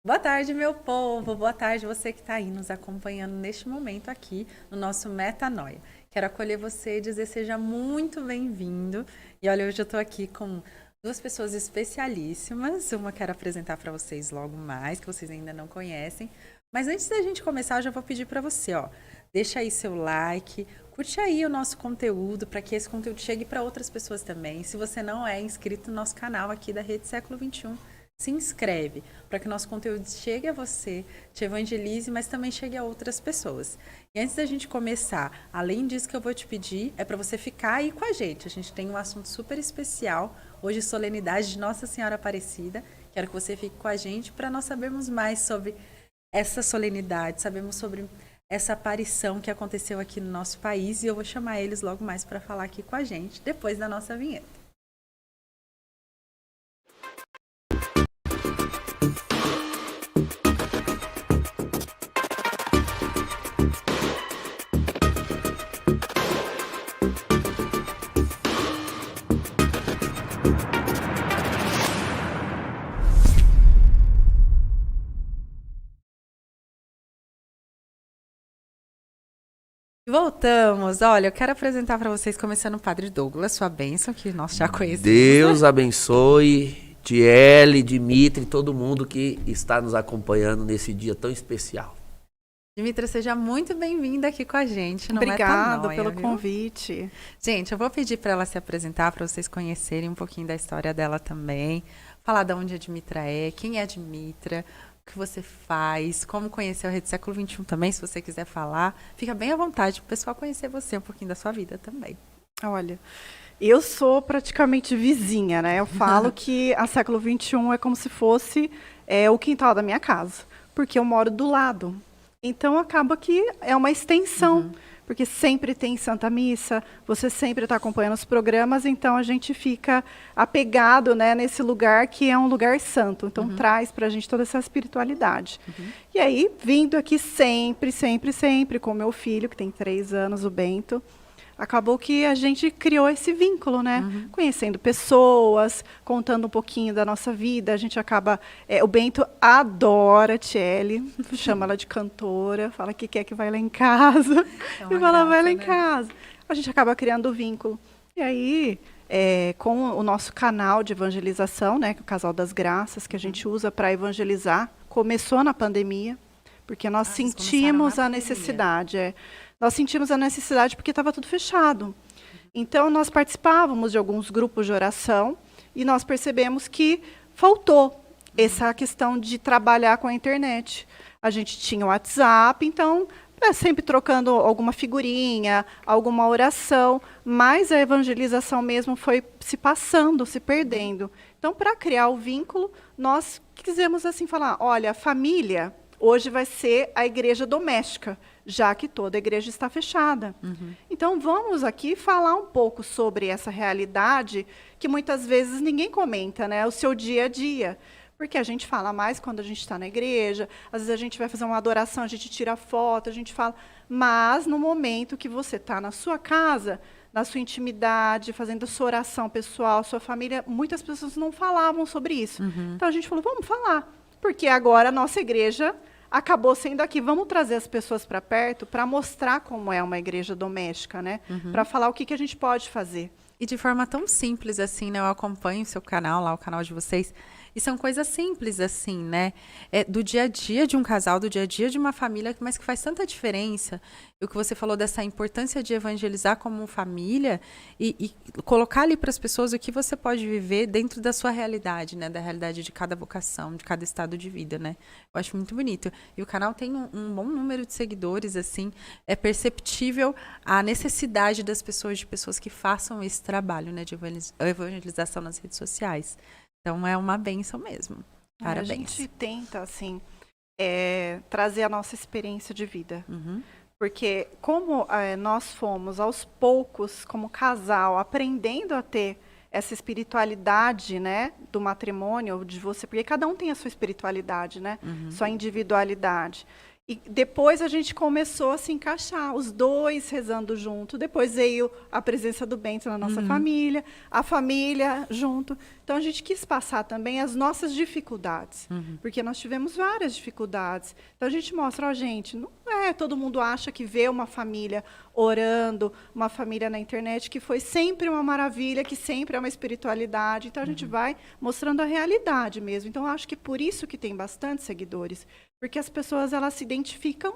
Boa tarde, meu povo. Boa tarde, você que está aí nos acompanhando neste momento aqui no nosso Metanoia. Quero acolher você e dizer seja muito bem-vindo. E olha, hoje eu estou aqui com duas pessoas especialíssimas. Uma quero apresentar para vocês logo mais, que vocês ainda não conhecem. Mas antes da gente começar, eu já vou pedir para você, deixa aí seu like, curte aí o nosso conteúdo para que esse conteúdo chegue para outras pessoas também. Se você não é inscrito no nosso canal aqui da Rede Século XXI, se inscreve para que o nosso conteúdo chegue a você, te evangelize, mas também chegue a outras pessoas. E antes da gente começar, além disso que eu vou te pedir, é para você ficar aí com a gente. A gente tem um assunto super especial, hoje solenidade de Nossa Senhora Aparecida. Quero que você fique com a gente para nós sabermos mais sobre essa solenidade, sabemos sobre essa aparição que aconteceu aqui no nosso país. E eu vou chamar eles logo mais para falar aqui com a gente, depois da nossa vinheta. Voltamos. Olha, eu quero apresentar para vocês, começando o Padre Douglas, sua bênção, que nós já conhecemos. Deus abençoe, Tiele, Dimitri, todo mundo que está nos acompanhando nesse dia tão especial. Dimitra, seja muito bem-vinda aqui com a gente no Obrigada Metanoia, pelo viu? convite. Gente, eu vou pedir para ela se apresentar, para vocês conhecerem um pouquinho da história dela também, falar de onde a Dimitra é, quem é a Dimitra, o que você faz, como conhecer a Rede Século XXI também, se você quiser falar. Fica bem à vontade para o pessoal conhecer você, um pouquinho da sua vida também. Olha, eu sou praticamente vizinha, né? Eu falo que a Século XXI é como se fosse o quintal da minha casa, porque eu moro do lado. Então, acaba que é uma extensão, porque sempre tem Santa Missa, você sempre está acompanhando os programas, então a gente fica apegado, né, nesse lugar que é um lugar santo. Então, traz para a gente toda essa espiritualidade. E aí, vindo aqui sempre, sempre, sempre, com meu filho, que tem 3 anos, o Bento, acabou que a gente criou esse vínculo, né? Conhecendo pessoas, contando um pouquinho da nossa vida. A gente acaba... o Bento adora a Tiele, chama ela de cantora, fala que quer que vai lá em casa. E fala, vai lá em casa. A gente acaba criando o vínculo. E aí, com o nosso canal de evangelização, né, que é o Casal das Graças, que a gente usa para evangelizar, começou na pandemia, porque nós sentimos a necessidade. Nós sentimos a necessidade porque estava tudo fechado. Então, nós participávamos de alguns grupos de oração e nós percebemos que faltou essa questão de trabalhar com a internet. A gente tinha o WhatsApp, então, sempre trocando alguma figurinha, alguma oração, mas a evangelização mesmo foi se passando, se perdendo. Então, para criar o vínculo, nós quisemos assim falar, olha, a família hoje vai ser a igreja doméstica, já que toda a igreja está fechada. Então, vamos aqui falar um pouco sobre essa realidade que muitas vezes ninguém comenta, né? O seu dia a dia. Porque a gente fala mais quando a gente está na igreja, às vezes a gente vai fazer uma adoração, a gente tira foto, a gente fala... Mas, no momento que você está na sua casa, na sua intimidade, fazendo a sua oração pessoal, sua família, muitas pessoas não falavam sobre isso. Então, a gente falou, vamos falar. Porque agora a nossa igreja acabou sendo aqui. Vamos trazer as pessoas para perto para mostrar como é uma igreja doméstica, né? Para falar o que a gente pode fazer. E de forma tão simples assim, né? Eu acompanho o seu canal lá, o canal de vocês. E são coisas simples assim, né? Do dia a dia de um casal, do dia a dia de uma família, mas que faz tanta diferença. E o que você falou dessa importância de evangelizar como família e colocar ali para as pessoas o que você pode viver dentro da sua realidade, né? Da realidade de cada vocação, de cada estado de vida, né? Eu acho muito bonito. E o canal tem um bom número de seguidores, assim. É perceptível a necessidade das pessoas, de pessoas que façam esse trabalho, né? De evangelização nas redes sociais. Então, é uma bênção mesmo. Parabéns. A gente tenta, assim, trazer a nossa experiência de vida. Porque como nós fomos, aos poucos, como casal, aprendendo a ter essa espiritualidade, né, do matrimônio, de você, porque cada um tem a sua espiritualidade, né, sua individualidade. E depois a gente começou a se encaixar, os dois rezando junto. Depois veio a presença do Bento na nossa família, a família junto. Então a gente quis passar também as nossas dificuldades, porque nós tivemos várias dificuldades. Então a gente mostra, ó, gente, não é todo mundo acha que vê uma família orando, uma família na internet, que foi sempre uma maravilha, que sempre é uma espiritualidade. Então a gente vai mostrando a realidade mesmo. Então eu acho que por isso que tem bastante seguidores. Porque as pessoas, elas se identificam,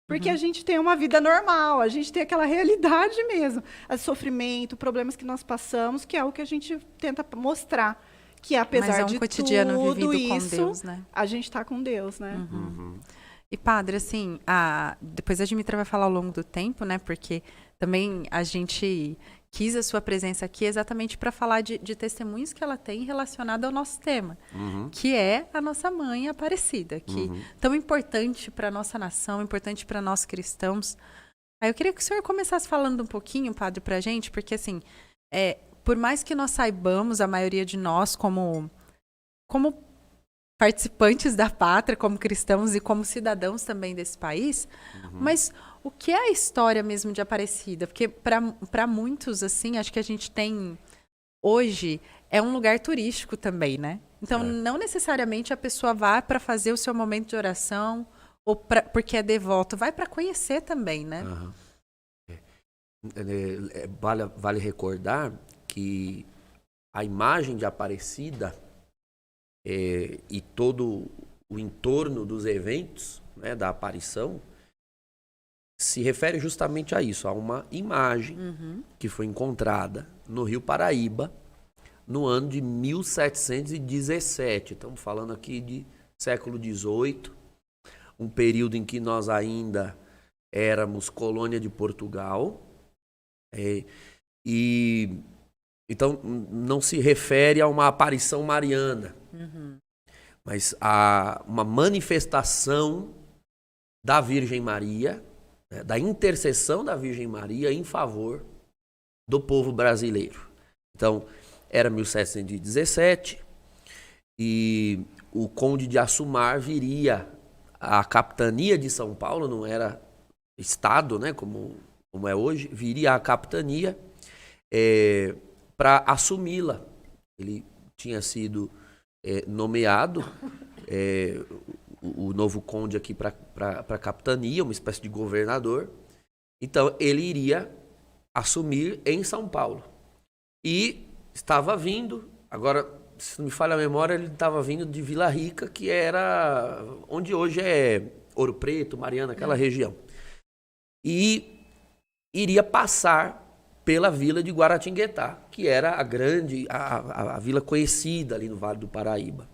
porque a gente tem uma vida normal, a gente tem aquela realidade mesmo. O sofrimento, problemas que nós passamos, que é o que a gente tenta mostrar. Que apesar Mas é um de cotidiano tudo vivido com isso, Deus, né? a gente está com Deus, né? E, padre, assim, depois a Dimitra vai falar ao longo do tempo, né? Porque também a gente quis a sua presença aqui exatamente para falar de testemunhos que ela tem relacionado ao nosso tema, que é a nossa mãe Aparecida, que tão importante para a nossa nação, importante para nós cristãos. Aí eu queria que o senhor começasse falando um pouquinho, padre, para a gente, porque, assim, por mais que nós saibamos, a maioria de nós, como participantes da pátria, como cristãos e como cidadãos também desse país, mas o que é a história mesmo de Aparecida? Porque para muitos, assim, acho que a gente tem hoje é um lugar turístico também, né? Então não necessariamente a pessoa vai para fazer o seu momento de oração ou porque é devoto, vai para conhecer também, né? Vale recordar que a imagem de Aparecida e todo o entorno dos eventos, né, da aparição se refere justamente a isso, a uma imagem que foi encontrada no Rio Paraíba no ano de 1717. Estamos falando aqui de século XVIII, um período em que nós ainda éramos colônia de Portugal. E então não se refere a uma aparição mariana, mas a uma manifestação da Virgem Maria, né, da intercessão da Virgem Maria em favor do povo brasileiro. Então, era 1717 e o Conde de Assumar viria à capitania de São Paulo, não era estado, né, como é hoje, viria à capitania para assumi-la. Ele tinha sido nomeado o novo conde aqui para a capitania, uma espécie de governador. Então, ele iria assumir em São Paulo. E estava vindo, agora, se não me falha a memória, ele estava vindo de Vila Rica, que era onde hoje é Ouro Preto, Mariana, aquela região. E iria passar pela vila de Guaratinguetá, que era a grande, a vila conhecida ali no Vale do Paraíba.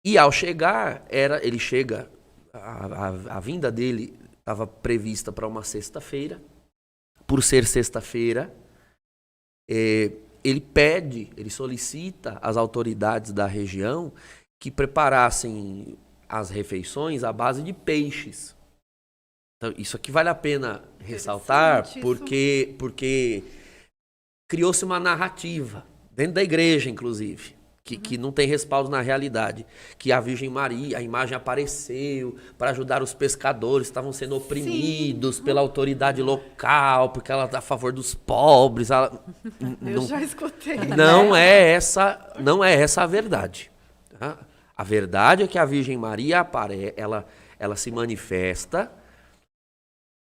E ao chegar, ele chega, a vinda dele estava prevista para uma sexta-feira. Por ser sexta-feira, ele solicita às autoridades da região que preparassem as refeições à base de peixes. Então, isso aqui vale a pena ressaltar, porque criou-se uma narrativa, dentro da igreja, inclusive, que não tem respaldo na realidade, que a Virgem Maria, a imagem apareceu para ajudar os pescadores, estavam sendo oprimidos pela autoridade local, porque ela está a favor dos pobres. Eu já escutei. Não é essa a verdade. Tá? A verdade é que a Virgem Maria ela se manifesta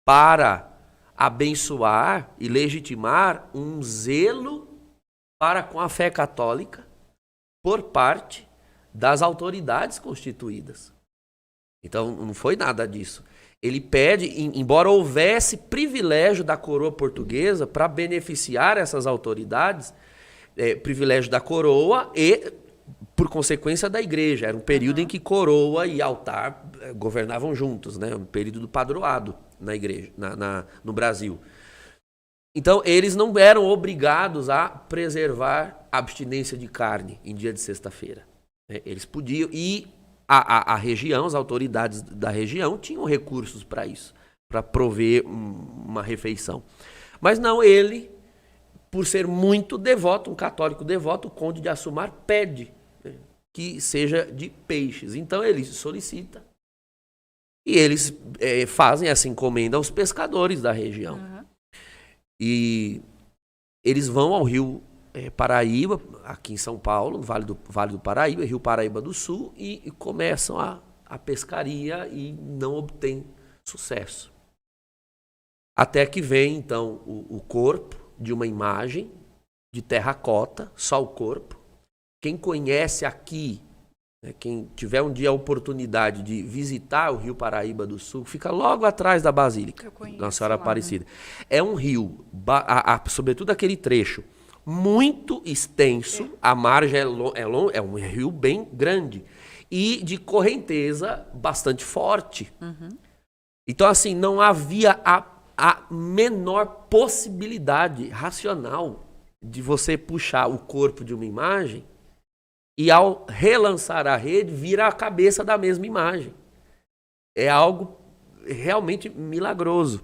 para abençoar e legitimar um zelo para com a fé católica por parte das autoridades constituídas. Então, não foi nada disso. Ele pede, embora houvesse privilégio da coroa portuguesa para beneficiar essas autoridades, privilégio da coroa e, por consequência, da igreja. Era um período em que coroa e altar governavam juntos, né? Um período do padroado na igreja, no Brasil. Então, eles não eram obrigados a preservar a abstinência de carne em dia de sexta-feira. Eles podiam, e a região, as autoridades da região tinham recursos para isso, para prover uma refeição. Mas não, ele, por ser muito devoto, um católico devoto, o Conde de Assumar pede que seja de peixes. Então, ele solicita E eles fazem essa encomenda aos pescadores da região. E eles vão ao rio Paraíba, aqui em São Paulo, no Vale do Paraíba, Rio Paraíba do Sul, e começam a pescaria e não obtêm sucesso. Até que vem, então, o corpo de uma imagem de terracota, só o corpo. Quem conhece aqui, quem tiver um dia a oportunidade de visitar o Rio Paraíba do Sul, fica logo atrás da Basílica Nossa Senhora Aparecida. É um rio, sobretudo aquele trecho, muito extenso, a margem é um rio bem grande e de correnteza bastante forte. Então, assim, não havia a menor possibilidade racional de você puxar o corpo de uma imagem e, ao relançar a rede, vira a cabeça da mesma imagem. É algo realmente milagroso.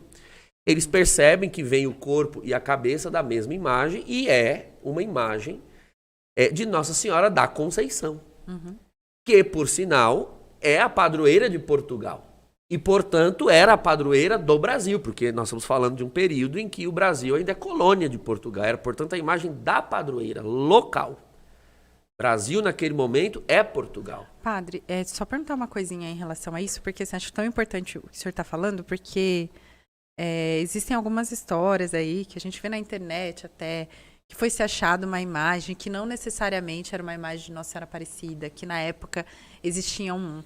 Eles percebem que vem o corpo e a cabeça da mesma imagem e é uma imagem de Nossa Senhora da Conceição, que, por sinal, é a padroeira de Portugal. E, portanto, era a padroeira do Brasil, porque nós estamos falando de um período em que o Brasil ainda é colônia de Portugal. Era, portanto, a imagem da padroeira local. Brasil, naquele momento, é Portugal. Padre, só perguntar uma coisinha em relação a isso, porque assim, acho tão importante o que o senhor está falando, porque existem algumas histórias aí que a gente vê na internet até, que foi se achado uma imagem que não necessariamente era uma imagem de Nossa Senhora Aparecida, que na época existiam,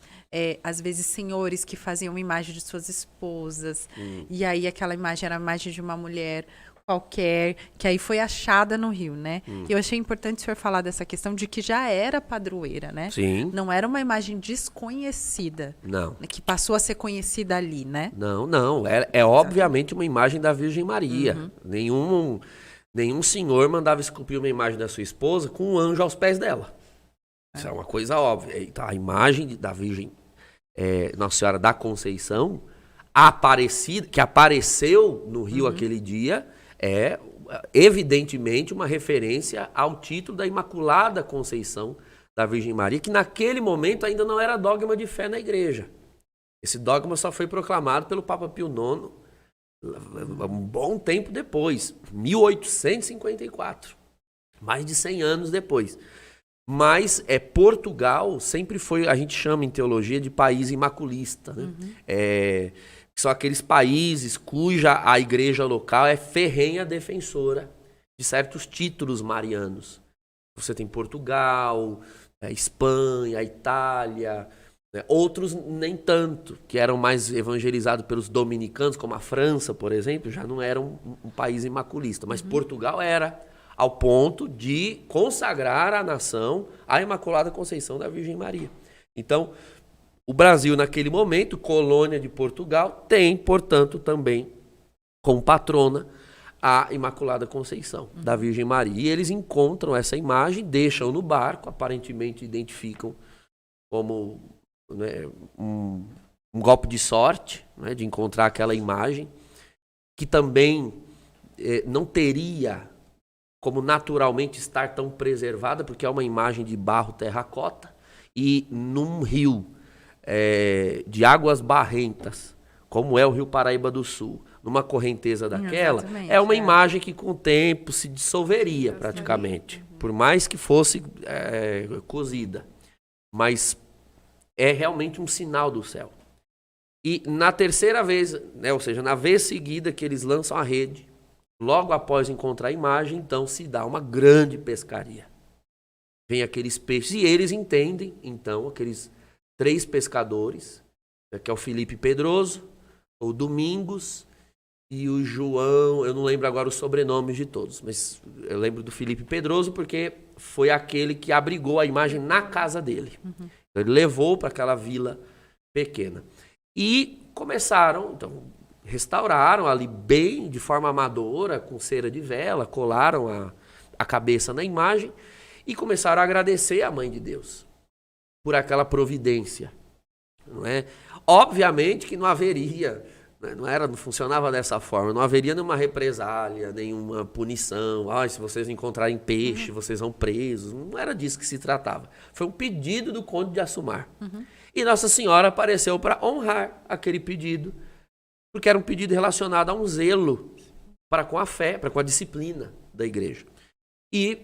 às vezes, senhores que faziam uma imagem de suas esposas, e aí aquela imagem era a imagem de uma mulher qualquer, que aí foi achada no rio, né? E eu achei importante o senhor falar dessa questão de que já era padroeira, né? Sim. Não era uma imagem desconhecida. Não. Que passou a ser conhecida ali, né? Não. É obviamente uma imagem da Virgem Maria. Nenhum senhor mandava esculpir uma imagem da sua esposa com um anjo aos pés dela. Isso é uma coisa óbvia. Então, a imagem da Virgem Nossa Senhora da Conceição, que apareceu no rio aquele dia, é evidentemente uma referência ao título da Imaculada Conceição da Virgem Maria, que naquele momento ainda não era dogma de fé na igreja. Esse dogma só foi proclamado pelo Papa Pio IX um bom tempo depois, 1854, mais de 100 anos depois. Mas Portugal sempre foi, a gente chama em teologia de país imaculista, né? São aqueles países cuja a igreja local é ferrenha defensora de certos títulos marianos. Você tem Portugal, Espanha, Itália, né? Outros nem tanto, que eram mais evangelizados pelos dominicanos, como a França, por exemplo, já não era um país imaculista. Mas Portugal era, ao ponto de consagrar a nação à Imaculada Conceição da Virgem Maria. Então, o Brasil, naquele momento, colônia de Portugal, tem, portanto, também como patrona a Imaculada Conceição da Virgem Maria. E eles encontram essa imagem, deixam no barco, aparentemente identificam como, né, um golpe de sorte, né, de encontrar aquela imagem, que também não teria como naturalmente estar tão preservada, porque é uma imagem de barro terracota, e num rio de águas barrentas, como é o Rio Paraíba do Sul, numa correnteza daquela, é uma imagem que com o tempo se dissolveria praticamente, por mais que fosse cozida. Mas é realmente um sinal do céu. E na terceira vez, né, ou seja, na vez seguida que eles lançam a rede, logo após encontrar a imagem, então se dá uma grande pescaria. Vem aqueles peixes, e eles entendem, então, aqueles 3 pescadores, que é o Felipe Pedroso, o Domingos e o João, eu não lembro agora os sobrenomes de todos, mas eu lembro do Felipe Pedroso porque foi aquele que abrigou a imagem na casa dele. Então, ele levou para aquela vila pequena. E começaram, então, restauraram ali bem, de forma amadora, com cera de vela, colaram a cabeça na imagem e começaram a agradecer a Mãe de Deus por aquela providência, não é? Obviamente que não haveria, né, não funcionava dessa forma, não haveria nenhuma represália, nenhuma punição, se vocês encontrarem peixe, vocês vão presos, não era disso que se tratava. Foi um pedido do Conde de Assumar. E Nossa Senhora apareceu para honrar aquele pedido, porque era um pedido relacionado a um zelo para com a fé, para com a disciplina da igreja. E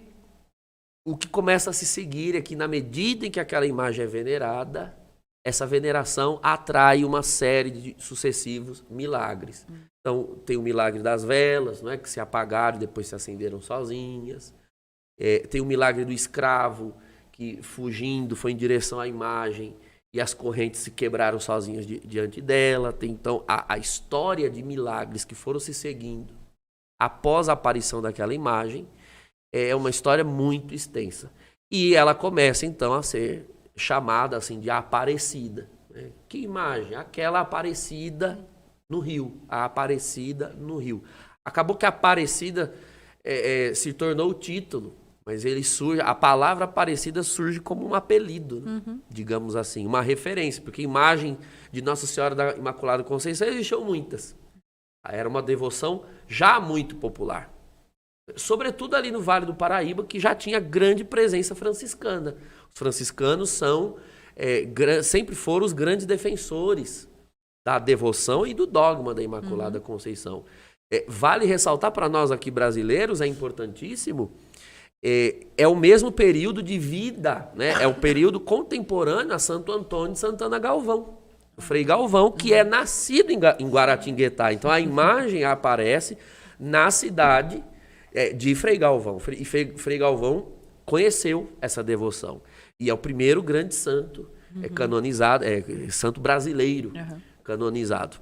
o que começa a se seguir é que, na medida em que aquela imagem é venerada, essa veneração atrai uma série de sucessivos milagres. Então, tem o milagre das velas, não é, que se apagaram e depois se acenderam sozinhas. Tem o milagre do escravo, que fugindo foi em direção à imagem e as correntes se quebraram sozinhas diante dela. Tem, então, a história de milagres que foram se seguindo após a aparição daquela imagem é uma história muito extensa. E ela começa, então, a ser chamada assim, de Aparecida. Né? Que imagem? Aquela Aparecida no rio. A Aparecida no rio. Acabou que a Aparecida se tornou o título, mas ele surge, a palavra Aparecida surge como um apelido, né? Digamos assim, uma referência, porque imagem de Nossa Senhora da Imaculada Conceição existiam muitas. Era uma devoção já muito popular. Sobretudo ali no Vale do Paraíba, que já tinha grande presença franciscana. Os franciscanos sempre foram os grandes defensores da devoção e do dogma da Imaculada Conceição. Vale ressaltar para nós aqui brasileiros, é importantíssimo, é o mesmo período de vida, né? É o período contemporâneo a Santo Antônio de Santana Galvão. O Frei Galvão, que é nascido em Guaratinguetá. Então a imagem aparece na cidade de Frei Galvão. E Frei Galvão conheceu essa devoção. E é o primeiro grande santo canonizado, santo brasileiro canonizado.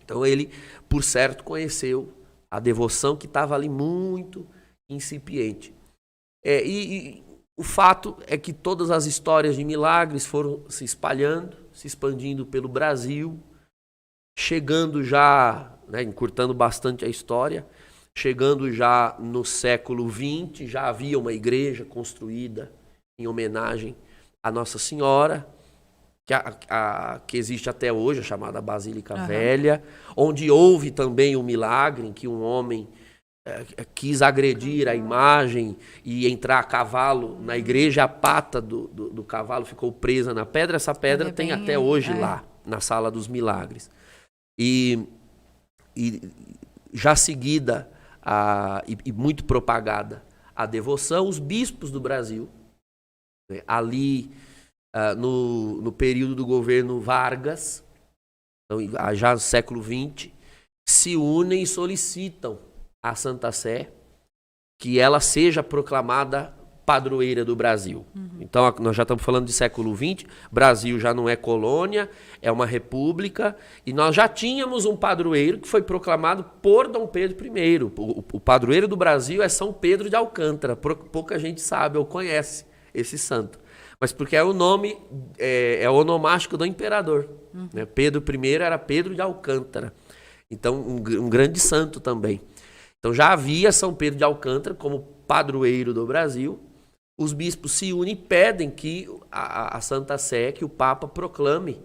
Então ele, por certo, conheceu a devoção que estava ali muito incipiente. E o fato é que todas as histórias de milagres foram se espalhando, se expandindo pelo Brasil, chegando já, né, encurtando bastante a história, chegando já no século XX, já havia uma igreja construída em homenagem a Nossa Senhora, que existe até hoje, a chamada Basílica Velha, onde houve também um milagre em que um homem quis agredir a imagem e entrar a cavalo na igreja, a pata do cavalo ficou presa na pedra. Essa pedra tem até hoje lá, na Sala dos Milagres. E já seguida e muito propagada a devoção, os bispos do Brasil, né, ali no período do governo Vargas, então, já no século XX, se unem e solicitam à Santa Sé que ela seja proclamada padroeira do Brasil. Então, nós já estamos falando de século XX, Brasil já não é colônia, é uma república, e nós já tínhamos um padroeiro que foi proclamado por Dom Pedro I. O padroeiro do Brasil é São Pedro de Alcântara. Pouca gente sabe ou conhece esse santo. Mas porque é o nome, é o onomástico do imperador. Né? Pedro I era Pedro de Alcântara. Então, um grande santo também. Então, já havia São Pedro de Alcântara como padroeiro do Brasil. Os bispos se unem e pedem que a Santa Sé, que o Papa proclame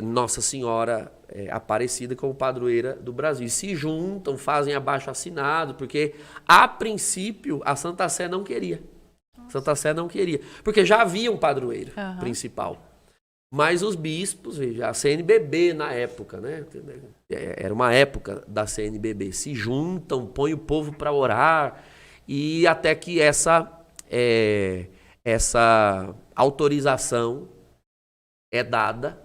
Nossa Senhora Aparecida como padroeira do Brasil. E se juntam, fazem abaixo-assinado, porque, a princípio, a Santa Sé não queria. Santa Sé não queria, porque já havia um padroeiro principal. Mas os bispos, veja, a CNBB na época, né? Era uma época da CNBB, se juntam, põem o povo para orar, e até que essa autorização é dada,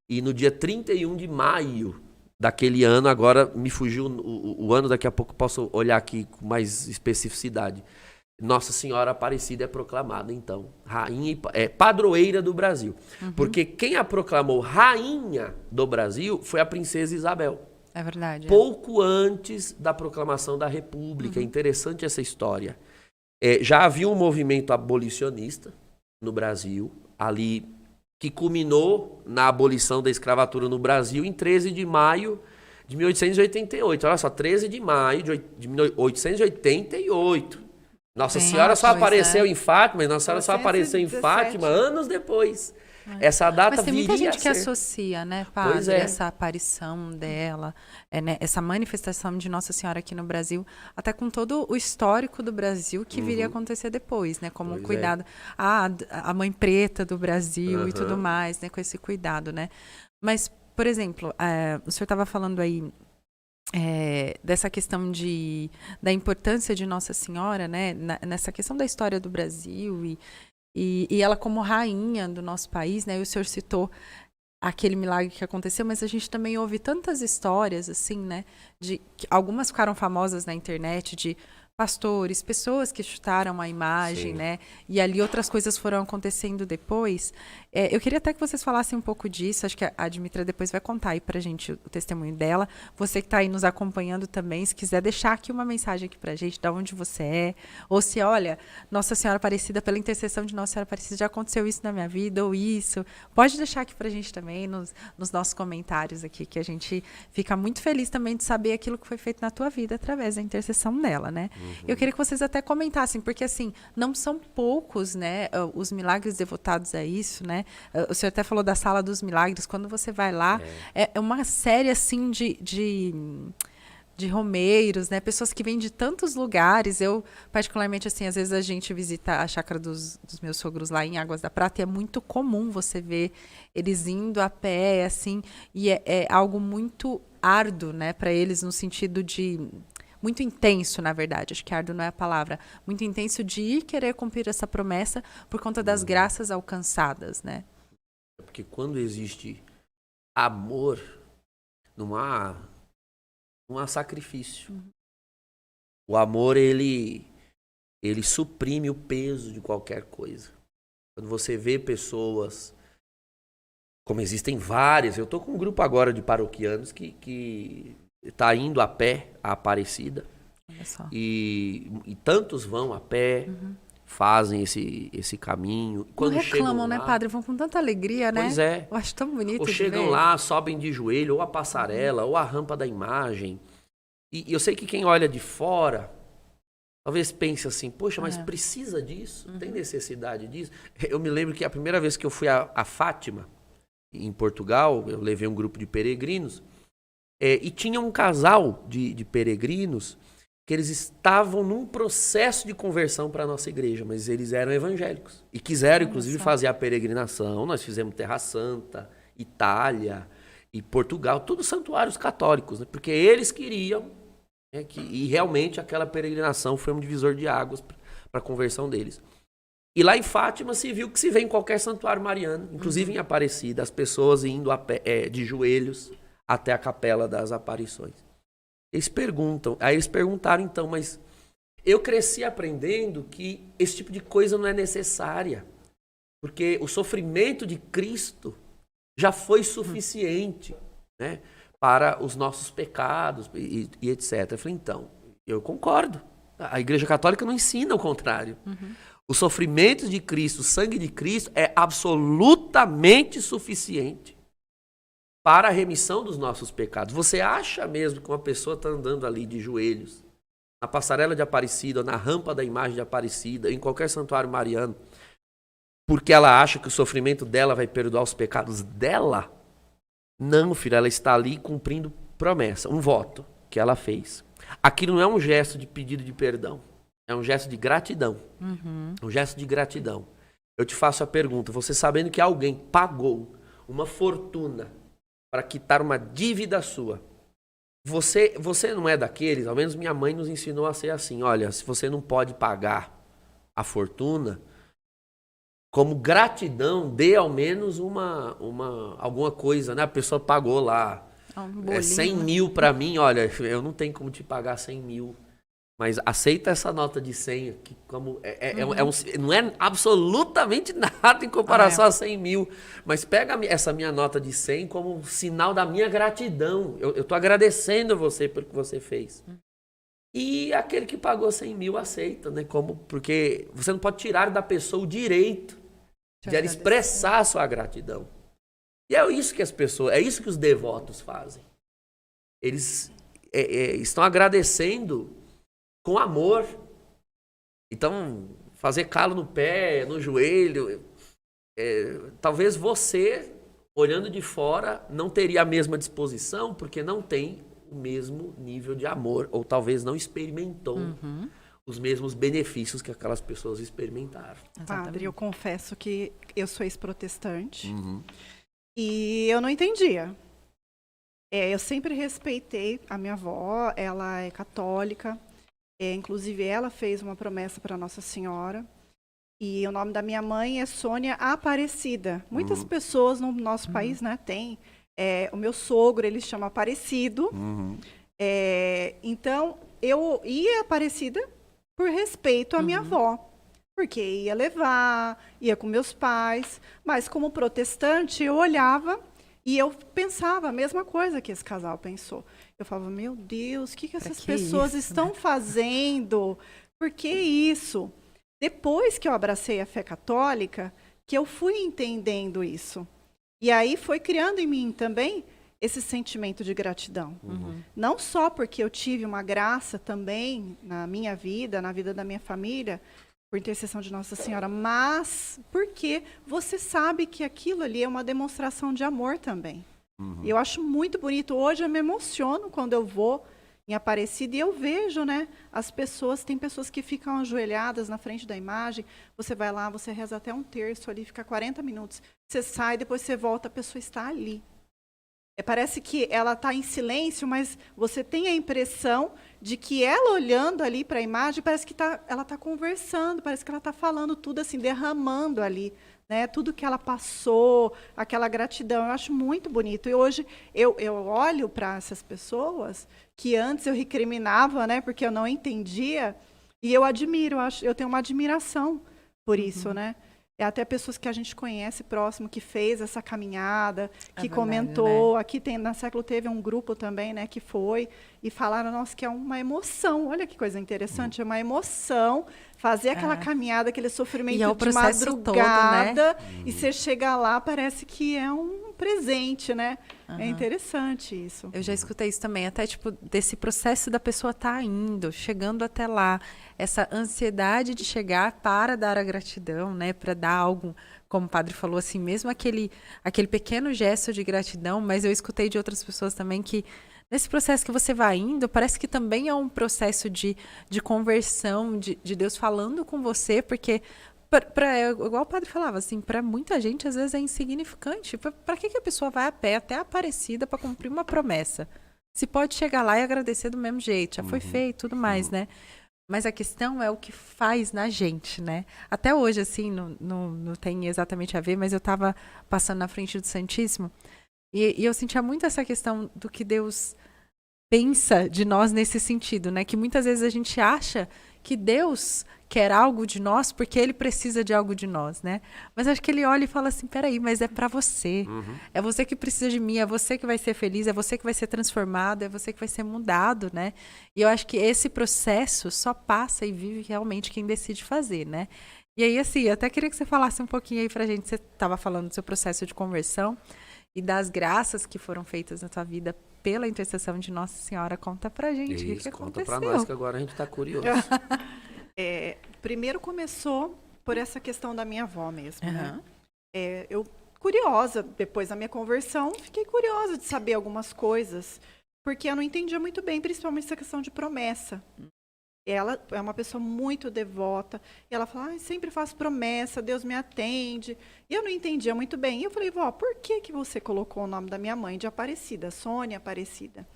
e no dia 31 de maio daquele ano, agora me fugiu o ano, daqui a pouco posso olhar aqui com mais especificidade, Nossa Senhora Aparecida é proclamada, então, rainha padroeira do Brasil. Porque quem a proclamou rainha do Brasil foi a princesa Isabel. É verdade. Pouco antes da proclamação da República. É interessante essa história. Já havia um movimento abolicionista no Brasil, ali, que culminou na abolição da escravatura no Brasil em 13 de maio de 1888. Olha só, 13 de maio de 1888. Nossa Senhora só apareceu em Fátima, e Nossa Senhora só apareceu em Fátima anos depois. essa data Mas tem muita viria gente a que ser. associa, né, padre, Pois é. essa aparição dela, né, essa manifestação de Nossa Senhora aqui no Brasil, até com todo o histórico do Brasil que viria a acontecer depois, né, como Pois é. cuidado, a mãe preta do Brasil e tudo Aham. mais, né, com esse cuidado, né. Mas, por exemplo, o senhor estava falando aí dessa questão da importância de Nossa Senhora, né, nessa questão da história do Brasil e ela como rainha do nosso país, né, e o senhor citou aquele milagre que aconteceu, mas a gente também ouve tantas histórias, assim, né, algumas ficaram famosas na internet, de pastores, pessoas que chutaram a imagem, Sim. né, e ali outras coisas foram acontecendo depois. Eu queria até que vocês falassem um pouco disso, acho que a Dimitra depois vai contar aí pra gente o testemunho dela. Você que está aí nos acompanhando também, se quiser deixar aqui uma mensagem aqui pra gente, de onde você é, ou se, olha, Nossa Senhora Aparecida, pela intercessão de Nossa Senhora Aparecida, já aconteceu isso na minha vida, ou isso, pode deixar aqui pra gente também, nos nossos comentários aqui, que a gente fica muito feliz também de saber aquilo que foi feito na tua vida através da intercessão dela, né? Eu queria que vocês até comentassem, porque assim, não são poucos, né, os milagres devotados a isso, né? O senhor até falou da Sala dos Milagres, quando você vai lá, é uma série assim de romeiros, né? Pessoas que vêm de tantos lugares. Eu, particularmente, assim, às vezes a gente visita a chácara dos meus sogros lá em Águas da Prata e é muito comum você ver eles indo a pé, assim, e é algo muito árduo, né, para eles, no sentido de muito intenso, na verdade, acho que árduo não é a palavra, muito intenso de ir querer cumprir essa promessa por conta das graças alcançadas, né? Porque quando existe amor, não há sacrifício. O amor, ele suprime o peso de qualquer coisa. Quando você vê pessoas, como existem várias, eu estou com um grupo agora de paroquianos que está indo a pé a Aparecida. Olha só. E tantos vão a pé, fazem esse caminho. Quando Não chegam reclamam, né, lá, padre? Vão com tanta alegria, né? Pois é. Eu acho tão bonito Ou de chegam ver. lá, sobem de joelho, ou a passarela, ou a rampa da imagem. E eu sei que quem olha de fora, talvez pense assim, poxa, mas precisa disso? Tem necessidade disso? Eu me lembro que a primeira vez que eu fui a Fátima, em Portugal, eu levei um grupo de peregrinos, e tinha um casal de peregrinos que eles estavam num processo de conversão para a nossa igreja, mas eles eram evangélicos. E quiseram, inclusive, fazer a peregrinação. Nós fizemos Terra Santa, Itália e Portugal, todos santuários católicos, né? Porque eles queriam, né, e realmente aquela peregrinação foi um divisor de águas para a conversão deles. E lá em Fátima se viu que se vê em qualquer santuário mariano, inclusive em Aparecida, as pessoas indo a pé, de joelhos até a Capela das Aparições. Aí eles perguntaram então, mas eu cresci aprendendo que esse tipo de coisa não é necessária, porque o sofrimento de Cristo já foi suficiente, né, para os nossos pecados e etc. Eu falei, então, eu concordo. A Igreja Católica não ensina o contrário. O sofrimento de Cristo, o sangue de Cristo é absolutamente suficiente para a remissão dos nossos pecados. Você acha mesmo que uma pessoa está andando ali de joelhos, na passarela de Aparecida, na rampa da imagem de Aparecida, em qualquer santuário mariano, porque ela acha que o sofrimento dela vai perdoar os pecados dela? Não, filho, ela está ali cumprindo promessa, um voto que ela fez. Aquilo não é um gesto de pedido de perdão, é um gesto de gratidão. Um gesto de gratidão. Eu te faço a pergunta, você sabendo que alguém pagou uma fortuna para quitar uma dívida sua, você não é daqueles, ao menos minha mãe nos ensinou a ser assim, olha, se você não pode pagar a fortuna, como gratidão, dê ao menos alguma coisa, né? A pessoa pagou lá 100 mil para mim, olha, eu não tenho como te pagar 100 mil, mas aceita essa nota de 100 aqui, como não é absolutamente nada em comparação a 100 mil, mas pega essa minha nota de 100 como um sinal da minha gratidão, eu estou agradecendo a você pelo que você fez. E aquele que pagou 100 mil aceita, né? Porque você não pode tirar da pessoa o direito de ela expressar a sua gratidão. E é isso que é isso que os devotos fazem. Eles estão agradecendo com amor. Então, fazer calo no pé, no joelho, talvez você, olhando de fora, não teria a mesma disposição, porque não tem o mesmo nível de amor, ou talvez não experimentou os mesmos benefícios que aquelas pessoas experimentaram. Padre, eu confesso que eu sou ex-protestante e eu não entendia. Eu sempre respeitei a minha avó, ela é católica, inclusive ela fez uma promessa para Nossa Senhora. E o nome da minha mãe é Sônia Aparecida. Muitas pessoas no nosso país, né, tem. O meu sogro, ele chama Aparecido. Então, eu ia Aparecida por respeito à minha avó. Porque ia levar, ia com meus pais. Mas, como protestante, eu olhava e eu pensava a mesma coisa que esse casal pensou. Eu falava, meu Deus, o que essas pessoas estão fazendo? Por que isso? Depois que eu abracei a fé católica, que eu fui entendendo isso. E aí foi criando em mim também esse sentimento de gratidão. Não só porque eu tive uma graça também na minha vida, na vida da minha família, por intercessão de Nossa Senhora, mas porque você sabe que aquilo ali é uma demonstração de amor também. E eu acho muito bonito. Hoje eu me emociono quando eu vou em Aparecida e eu vejo, né, as pessoas, tem pessoas que ficam ajoelhadas na frente da imagem, você vai lá, você reza até um terço ali, fica 40 minutos, você sai, depois você volta, a pessoa está ali. Parece que ela está em silêncio, mas você tem a impressão de que ela olhando ali para a imagem, parece que ela está conversando, parece que ela está falando tudo assim, derramando ali, né, tudo que ela passou, aquela gratidão. Eu acho muito bonito. E hoje eu olho para essas pessoas que antes eu recriminava, né, porque eu não entendia, e eu admiro, eu tenho uma admiração por isso, né? Até pessoas que a gente conhece próximo, que fez essa caminhada, que comentou. Né? Aqui na Século teve um grupo também, né, que foi, e falaram, nossa, que é uma emoção. Olha que coisa interessante, é uma emoção fazer aquela caminhada, aquele sofrimento de madrugada, todo, né? E você chega lá, parece que é um presente, né? É interessante isso. Eu já escutei isso também, até tipo, desse processo da pessoa estar indo, chegando até lá, essa ansiedade de chegar para dar a gratidão, né? Para dar algo, como o padre falou, assim, mesmo aquele pequeno gesto de gratidão, mas eu escutei de outras pessoas também que nesse processo que você vai indo, parece que também é um processo de conversão, de Deus falando com você, porque igual o padre falava, assim, para muita gente às vezes é insignificante. Para que a pessoa vai a pé até a Aparecida para cumprir uma promessa? Se pode chegar lá e agradecer do mesmo jeito, já foi feito, tudo mais, né? Mas a questão é o que faz na gente, né? Até hoje, assim, não tem exatamente a ver, mas eu estava passando na frente do Santíssimo e eu sentia muito essa questão do que Deus pensa de nós nesse sentido, né? Que muitas vezes a gente acha que Deus quer algo de nós porque Ele precisa de algo de nós, né? Mas acho que Ele olha e fala assim, peraí, mas é para você. É você que precisa de mim, é você que vai ser feliz, é você que vai ser transformado, é você que vai ser mudado, né? E eu acho que esse processo só passa e vive realmente quem decide fazer, né? E aí, assim, eu até queria que você falasse um pouquinho aí pra gente. Você estava falando do seu processo de conversão e das graças que foram feitas na tua vida pela intercessão de Nossa Senhora. Conta pra gente o que conta aconteceu. Pra nós, que agora a gente tá curioso. Primeiro começou por essa questão da minha avó mesmo, né? Eu, curiosa, depois da minha conversão, fiquei curiosa de saber algumas coisas, porque eu não entendia muito bem, principalmente essa questão de promessa. Ela é uma pessoa muito devota, e ela fala, sempre faço promessa, Deus me atende. E eu não entendia muito bem. E eu falei, vó, por que você colocou o nome da minha mãe de Aparecida, Sônia Aparecida?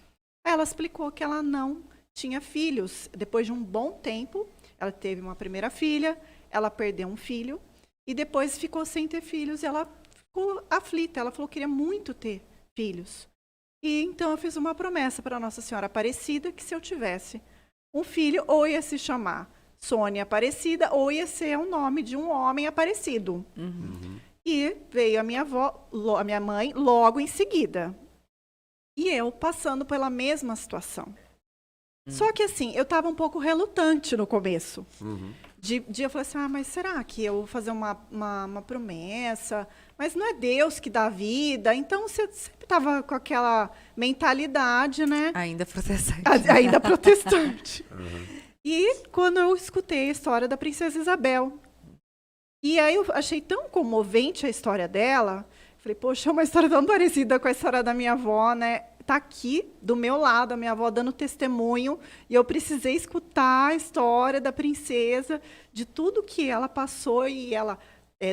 Aí ela explicou que ela não tinha filhos. Depois de um bom tempo, ela teve uma primeira filha, ela perdeu um filho, e depois ficou sem ter filhos, e ela ficou aflita. Ela falou que queria muito ter filhos. E então eu fiz uma promessa para Nossa Senhora Aparecida, que se eu tivesse um filho, ou ia se chamar Sônia Aparecida, ou ia ser o nome de um homem aparecido. E veio a minha avó, a minha mãe, logo em seguida. E eu passando pela mesma situação. Só que assim, eu estava um pouco relutante no começo. Eu falei assim, mas será que eu vou fazer uma promessa? Mas não é Deus que dá vida? Então, você sempre estava com aquela mentalidade, né? Ainda protestante. Ainda protestante. E quando eu escutei a história da Princesa Isabel, E aí eu achei tão comovente a história dela. Falei, poxa, é uma história tão parecida com a história da minha avó, né? Tá aqui do meu lado, a minha avó dando testemunho, e eu precisei escutar a história da princesa, de tudo que ela passou, e ela,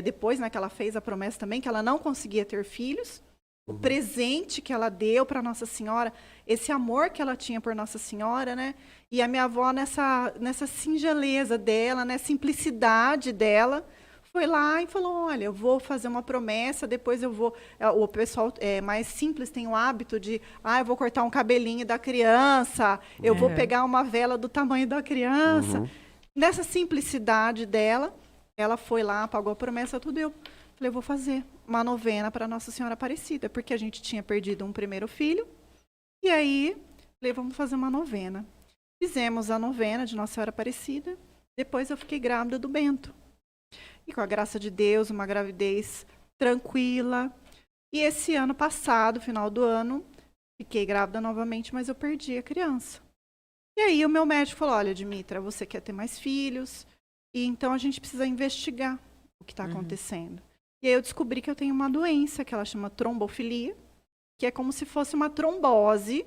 depois, né, que ela fez a promessa também, que ela não conseguia ter filhos, o presente que ela deu para Nossa Senhora, esse amor que ela tinha por Nossa Senhora, né? E a minha avó, nessa singeleza dela, né, simplicidade dela, foi lá e falou, olha, eu vou fazer uma promessa, depois eu vou... O pessoal mais simples tem o hábito de, eu vou cortar um cabelinho da criança, eu vou pegar uma vela do tamanho da criança. Nessa simplicidade dela, ela foi lá, pagou a promessa, tudo. Eu falei, eu vou fazer uma novena para Nossa Senhora Aparecida, porque a gente tinha perdido um primeiro filho. E aí, falei, vamos fazer uma novena. Fizemos a novena de Nossa Senhora Aparecida. Depois eu fiquei grávida do Bento. E com a graça de Deus, uma gravidez tranquila. E esse ano passado, final do ano, fiquei grávida novamente, mas eu perdi a criança. E aí o meu médico falou, olha, Dimitra, você quer ter mais filhos, e então a gente precisa investigar o que está acontecendo. E aí eu descobri que eu tenho uma doença, que ela chama trombofilia, que é como se fosse uma trombose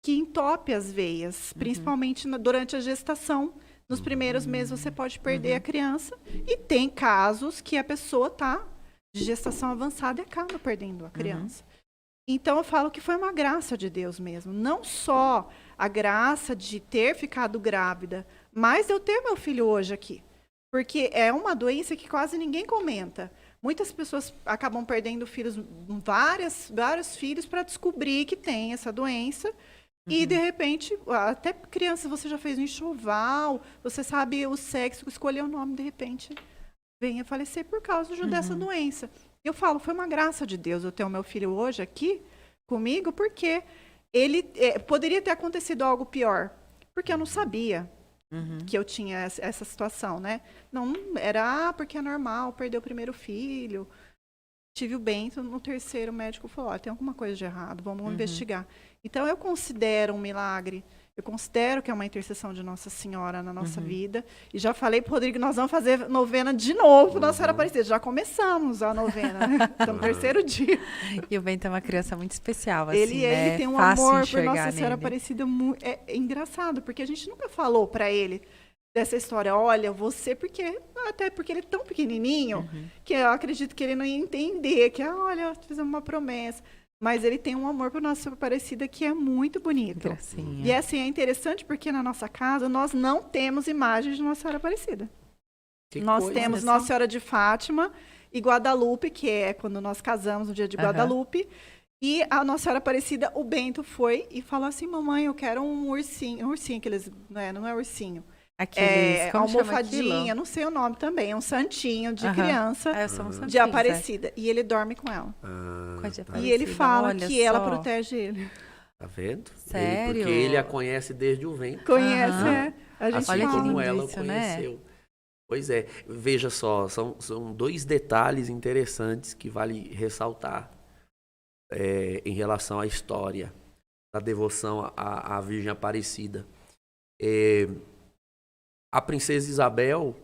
que entope as veias, principalmente durante a gestação. Nos primeiros meses você pode perder a criança, e tem casos que a pessoa está de gestação avançada e acaba perdendo a criança. Então eu falo que foi uma graça de Deus mesmo, não só a graça de ter ficado grávida, mas de eu ter meu filho hoje aqui, porque é uma doença que quase ninguém comenta. Muitas pessoas acabam perdendo filhos, vários filhos, para descobrir que tem essa doença. E, de repente, até criança, você já fez um enxoval, você sabe o sexo, escolheu o nome, de repente, vem a falecer por causa dessa doença. Eu falo, foi uma graça de Deus eu ter o meu filho hoje aqui comigo, porque ele poderia ter acontecido algo pior, porque eu não sabia que eu tinha essa situação, né? Não era, porque é normal, perder o primeiro filho. Tive o Bento, no terceiro o médico falou, tem alguma coisa de errado, vamos investigar. Então, eu considero um milagre, eu considero que é uma intercessão de Nossa Senhora na nossa vida. E já falei para o Rodrigo, nós vamos fazer novena de novo, Nossa Senhora Aparecida. Já começamos a novena, né? Estamos no terceiro dia. E o Bento é uma criança muito especial, assim, ele tem um amor por Nossa Senhora Aparecida. É engraçado, porque a gente nunca falou para ele dessa história, olha, até porque ele é tão pequenininho, que eu acredito que ele não ia entender, que, olha, fizemos uma promessa. Mas ele tem um amor por Nossa Senhora Aparecida que é muito bonito. Gracinha. E assim, é interessante porque na nossa casa nós não temos imagens de Nossa Senhora Aparecida. Nós temos Nossa Senhora de Fátima e Guadalupe, que é quando nós casamos no dia de Guadalupe. E a Nossa Senhora Aparecida, o Bento foi e falou assim, mamãe, eu quero um ursinho. Um ursinho, aqueles, não é ursinho. Aqueles, como almofadinha, não sei o nome também, é um santinho de criança de Aparecida. E ele dorme com ela. E ele fala que ela protege ele. Tá vendo? Sério? Porque ele a conhece desde o ventre. Conhece, A gente assim fala. como ela o isso, conheceu. Né? Pois é. Veja só, são dois detalhes interessantes que vale ressaltar em relação à história da devoção à Virgem Aparecida. A princesa Isabel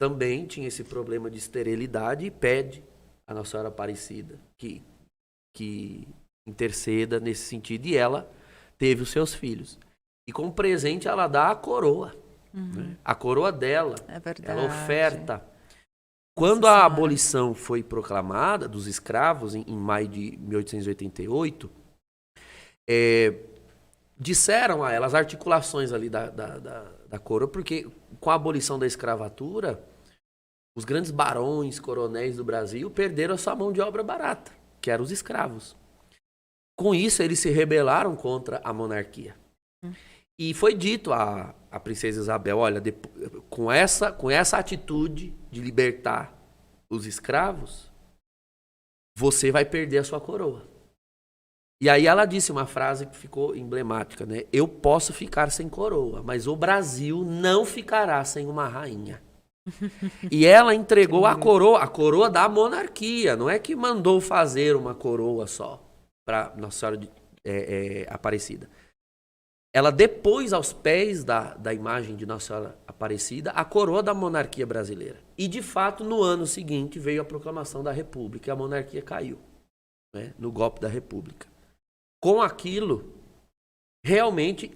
também tinha esse problema de esterilidade e pede a Nossa Senhora Aparecida que interceda nesse sentido. E ela teve os seus filhos. E como presente ela dá a coroa. Né? A coroa dela. É verdade. Ela oferta. Quando a abolição foi proclamada dos escravos, em maio de 1888, disseram a ela as articulações ali da coroa, porque com a abolição da escravatura, os grandes barões, coronéis do Brasil perderam a sua mão de obra barata, que eram os escravos. Com isso, eles se rebelaram contra a monarquia. E foi dito à princesa Isabel, olha, com essa atitude de libertar os escravos, você vai perder a sua coroa. E aí ela disse uma frase que ficou emblemática, né? Eu posso ficar sem coroa, mas o Brasil não ficará sem uma rainha. E ela entregou a coroa da monarquia. Não é que mandou fazer uma coroa só para Nossa Senhora Aparecida. ela depôs aos pés da imagem de Nossa Senhora Aparecida a coroa da monarquia brasileira. E, de fato, no ano seguinte veio a proclamação da República e a monarquia caiu, né, no golpe da República. Com aquilo, realmente,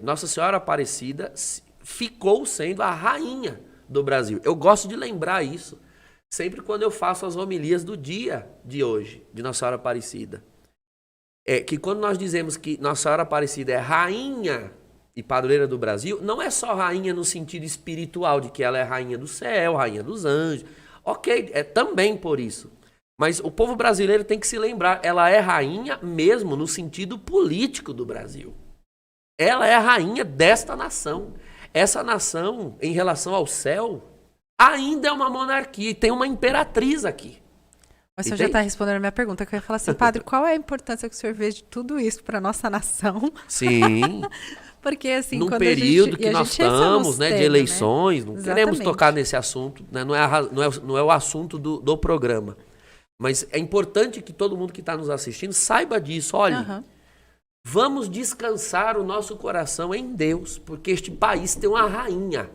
Nossa Senhora Aparecida ficou sendo a rainha do Brasil. Eu gosto de lembrar isso sempre quando eu faço as homilias do dia de hoje, de Nossa Senhora Aparecida. Que quando nós dizemos que Nossa Senhora Aparecida é rainha e padroeira do Brasil, não é só rainha no sentido espiritual, de que ela é rainha do céu, rainha dos anjos. Ok, é também por isso. Mas o povo brasileiro tem que se lembrar, ela é rainha mesmo no sentido político do Brasil. Ela é a rainha desta nação. Essa nação, em relação ao céu, ainda é uma monarquia e tem uma imperatriz aqui. Mas o senhor já está respondendo a minha pergunta, que eu ia falar assim, padre, qual é a importância que o senhor vê de tudo isso para a nossa nação? Sim. Porque assim, num quando período que a nós gente, esse é o estamos, nosso né, de tema, eleições, né? não queremos tocar nesse assunto, né? Não é o assunto do programa. Mas é importante que todo mundo que está nos assistindo saiba disso. Olha, vamos descansar o nosso coração em Deus, porque este país tem uma rainha.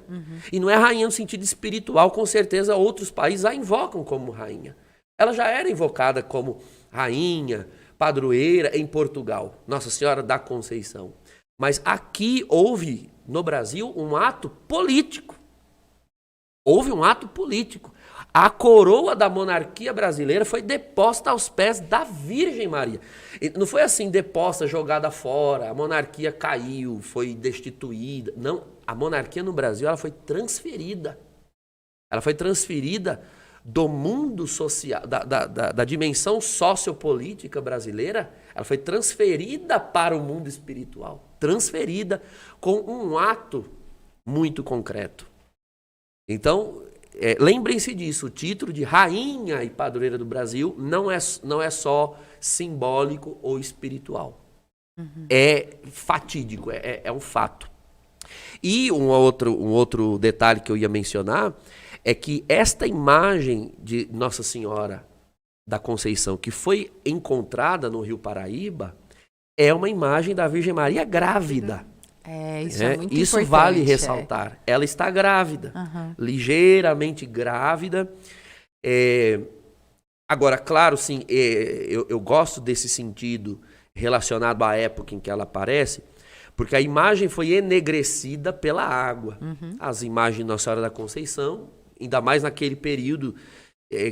E não é rainha no sentido espiritual, com certeza outros países a invocam como rainha. Ela já era invocada como rainha, padroeira em Portugal, Nossa Senhora da Conceição. Mas aqui houve, no Brasil, um ato político. Houve um ato político. A coroa da monarquia brasileira foi deposta aos pés da Virgem Maria. E não foi assim, deposta, jogada fora, a monarquia caiu, foi destituída. Não, a monarquia no Brasil ela foi transferida. Ela foi transferida do mundo social, da dimensão sociopolítica brasileira, ela foi transferida para o mundo espiritual. Transferida com um ato muito concreto. Então, lembrem-se disso, o título de rainha e padroeira do Brasil não é só simbólico ou espiritual. É fatídico, é um fato. E um outro detalhe que eu ia mencionar é que esta imagem de Nossa Senhora da Conceição, que foi encontrada no Rio Paraíba, é uma imagem da Virgem Maria grávida. Isso é muito isso importante. Vale ressaltar. Ela está grávida, ligeiramente grávida. Agora, claro, sim, eu gosto desse sentido relacionado à época em que ela aparece, porque a imagem foi enegrecida pela água. As imagens de Nossa Senhora da Conceição, ainda mais naquele período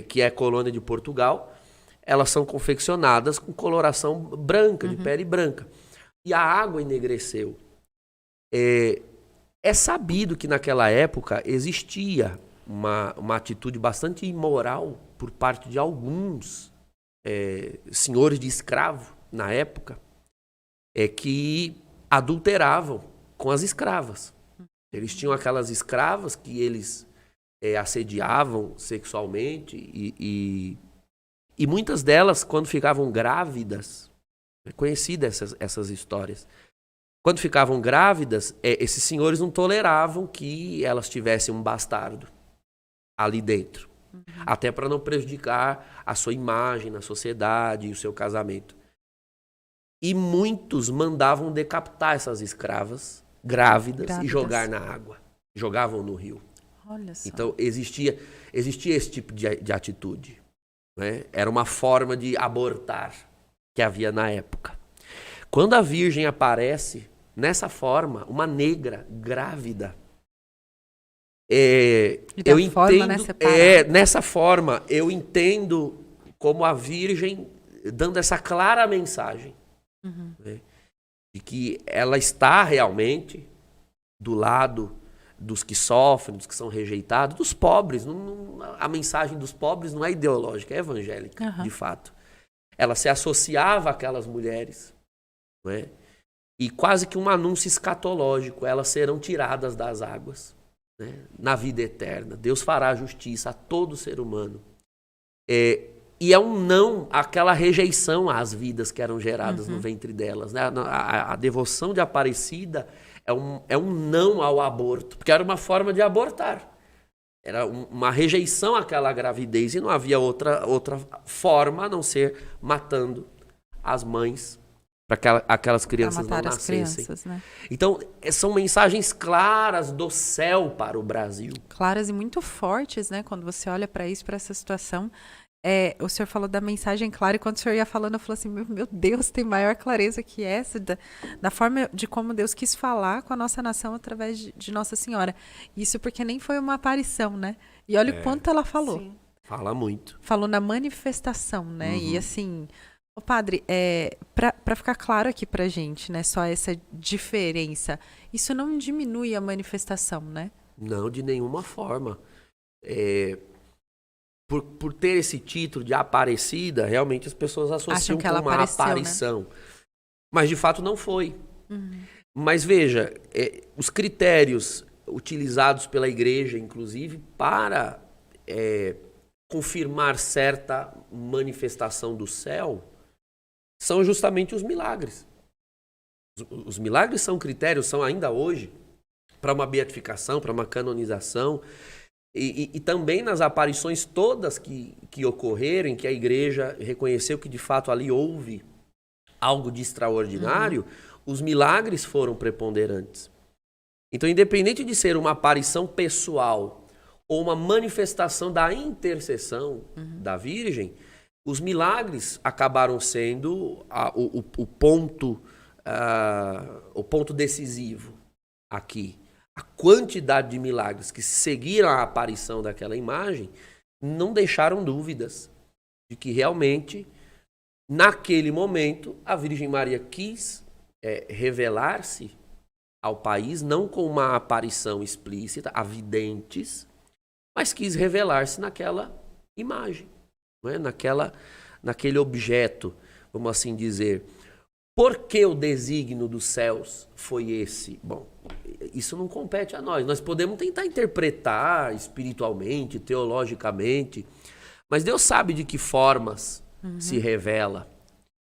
que é colônia de Portugal, elas são confeccionadas com coloração branca, de pele branca. E a água enegreceu. É sabido que naquela época existia uma atitude bastante imoral por parte de alguns senhores de escravo na época, que adulteravam com as escravas. Eles tinham aquelas escravas que eles assediavam sexualmente e muitas delas, quando ficavam grávidas, é conhecida essas histórias, quando ficavam grávidas, esses senhores não toleravam que elas tivessem um bastardo ali dentro. Até para não prejudicar a sua imagem na sociedade e o seu casamento. E muitos mandavam decapitar essas escravas grávidas e jogar na água. Jogavam no rio. Olha só. Então existia esse tipo de atitude. Né? Era uma forma de abortar que havia na época. Quando a Virgem aparece nessa forma, uma negra grávida, eu entendo, nessa forma, eu entendo como a Virgem dando essa clara mensagem, né, de que ela está realmente do lado dos que sofrem, dos que são rejeitados, dos pobres. A mensagem dos pobres não é ideológica, é evangélica, de fato. Ela se associava àquelas mulheres, não é? E quase que um anúncio escatológico, elas serão tiradas das águas, né, na vida eterna. Deus fará justiça a todo ser humano. E é um não àquela rejeição às vidas que eram geradas no ventre delas. Né? A devoção de Aparecida é um não ao aborto, porque era uma forma de abortar. Era uma rejeição àquela gravidez e não havia outra forma a não ser matando as mães para aquelas Para crianças não matar as nascessem. crianças, né? Então, são mensagens claras do céu para o Brasil. Claras e muito fortes, né? Quando você olha para isso, para essa situação. O senhor falou da mensagem clara, e quando o senhor ia falando, eu falei assim, meu Deus, tem maior clareza que essa, da forma de como Deus quis falar com a nossa nação através de Nossa Senhora. Isso porque nem foi uma aparição, né? E olha o quanto ela falou. Sim. Fala muito. Falou na manifestação, né? E assim, ô padre, para ficar claro aqui pra gente, né? Só essa diferença, isso não diminui a manifestação, né? Não, de nenhuma forma. Por ter esse título de Aparecida, realmente as pessoas associam que ela com uma apareceu, né? aparição. Mas de fato não foi. Mas veja, os critérios utilizados pela igreja, inclusive, para confirmar certa manifestação do céu, são justamente os milagres. Os milagres são critérios, são ainda hoje, para uma beatificação, para uma canonização, e também nas aparições todas que ocorreram, em que a igreja reconheceu que de fato ali houve algo de extraordinário, os milagres foram preponderantes. Então, independente de ser uma aparição pessoal ou uma manifestação da intercessão da Virgem, os milagres acabaram sendo o ponto decisivo aqui. A quantidade de milagres que seguiram a aparição daquela imagem não deixaram dúvidas de que realmente, naquele momento, a Virgem Maria quis revelar-se ao país, não com uma aparição explícita, a videntes, mas quis revelar-se naquela imagem, não é? Naquele objeto, vamos assim dizer. Por que o desígnio dos céus foi esse? Bom, isso não compete a nós. Nós podemos tentar interpretar espiritualmente, teologicamente, mas Deus sabe de que formas se revela.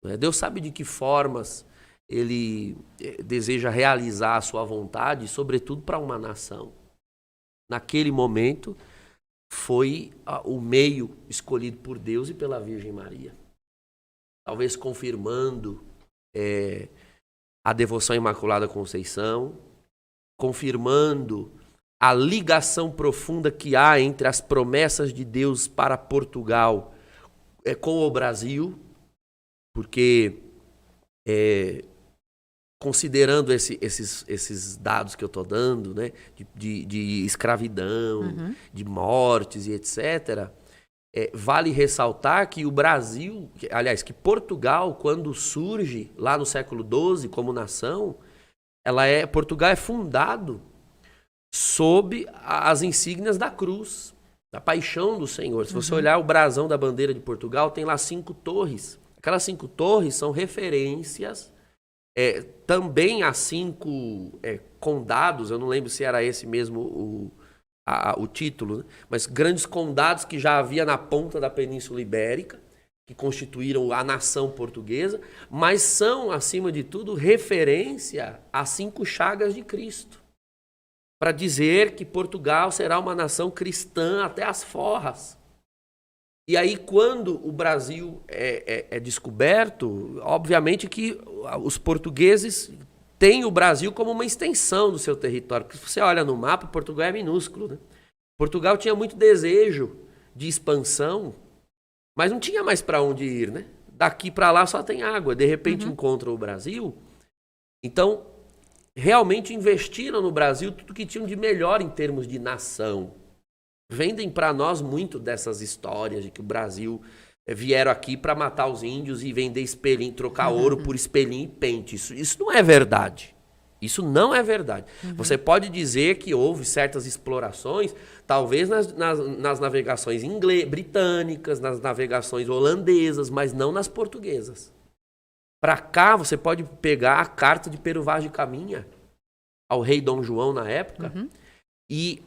Né? Deus sabe de que formas Ele deseja realizar a sua vontade, sobretudo para uma nação. Naquele momento, foi o meio escolhido por Deus e pela Virgem Maria. Talvez confirmando a devoção à Imaculada Conceição, confirmando a ligação profunda que há entre as promessas de Deus para Portugal com o Brasil, porque considerando esses dados que eu estou dando, né, de escravidão, de mortes e etc., vale ressaltar que o Brasil, aliás, que Portugal, quando surge lá no século XII como nação, Portugal é fundado sob as insígnias da cruz, da paixão do Senhor. Se você olhar o brasão da bandeira de Portugal, tem lá 5 torres. Aquelas 5 torres são referências também a 5 condados, eu não lembro se era esse mesmo o título, né? Mas grandes condados que já havia na ponta da Península Ibérica, que constituíram a nação portuguesa, mas são, acima de tudo, referência às 5 chagas de Cristo, para dizer que Portugal será uma nação cristã até as forras. E aí, quando o Brasil é descoberto, obviamente que os portugueses têm o Brasil como uma extensão do seu território. Porque se você olha no mapa, Portugal é minúsculo, né? Portugal tinha muito desejo de expansão, mas não tinha mais para onde ir, né? Daqui para lá só tem água. De repente encontra o Brasil. Então, realmente investiram no Brasil tudo que tinham de melhor em termos de nação. Vendem para nós muito dessas histórias de que o Brasil vieram aqui para matar os índios e vender espelhinho, trocar ouro por espelhinho e pente. Isso não é verdade. Isso não é verdade. Você pode dizer que houve certas explorações, talvez nas navegações britânicas, nas navegações holandesas, mas não nas portuguesas. Para cá, você pode pegar a carta de Pero Vaz de Caminha ao rei Dom João na época e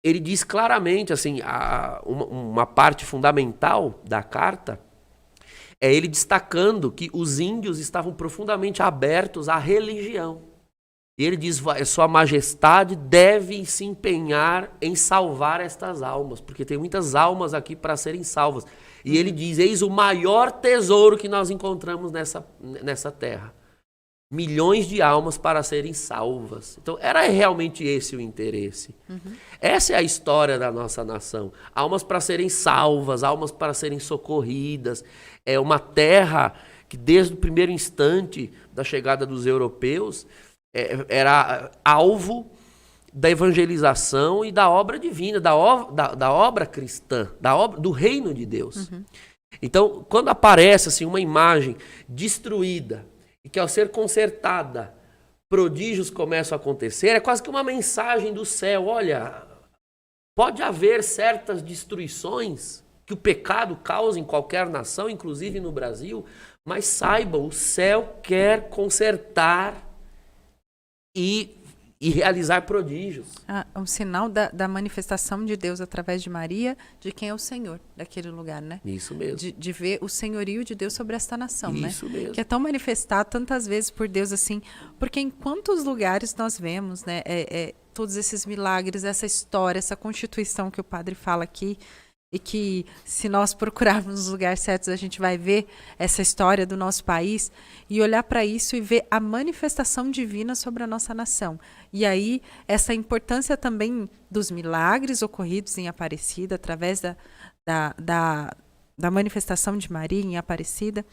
ele diz claramente, assim, uma parte fundamental da carta é ele destacando que os índios estavam profundamente abertos à religião. E ele diz, sua majestade deve se empenhar em salvar estas almas, porque tem muitas almas aqui para serem salvas. E ele diz, eis o maior tesouro que nós encontramos nessa terra. Milhões de almas para serem salvas. Então, era realmente esse o interesse. Essa é a história da nossa nação. Almas para serem salvas, almas para serem socorridas. É uma terra que, desde o primeiro instante da chegada dos europeus, era alvo da evangelização e da obra divina, da obra cristã, do reino de Deus. Então, quando aparece assim, uma imagem destruída, e que ao ser consertada, prodígios começam a acontecer, é quase que uma mensagem do céu. Olha, pode haver certas destruições que o pecado causa em qualquer nação, inclusive no Brasil, mas saibam, o céu quer consertar e realizar prodígios. Um sinal da manifestação de Deus através de Maria, de quem é o Senhor daquele lugar, né? Isso mesmo. De ver o senhorio de Deus sobre esta nação, né? Isso mesmo. Que é tão manifestado tantas vezes por Deus assim, porque em quantos lugares nós vemos, né? Todos esses milagres, essa história, essa constituição que o padre fala aqui, e que, se nós procurarmos nos lugares certos, a gente vai ver essa história do nosso país e olhar para isso e ver a manifestação divina sobre a nossa nação. E aí, essa importância também dos milagres ocorridos em Aparecida, através da manifestação de Maria em Aparecida,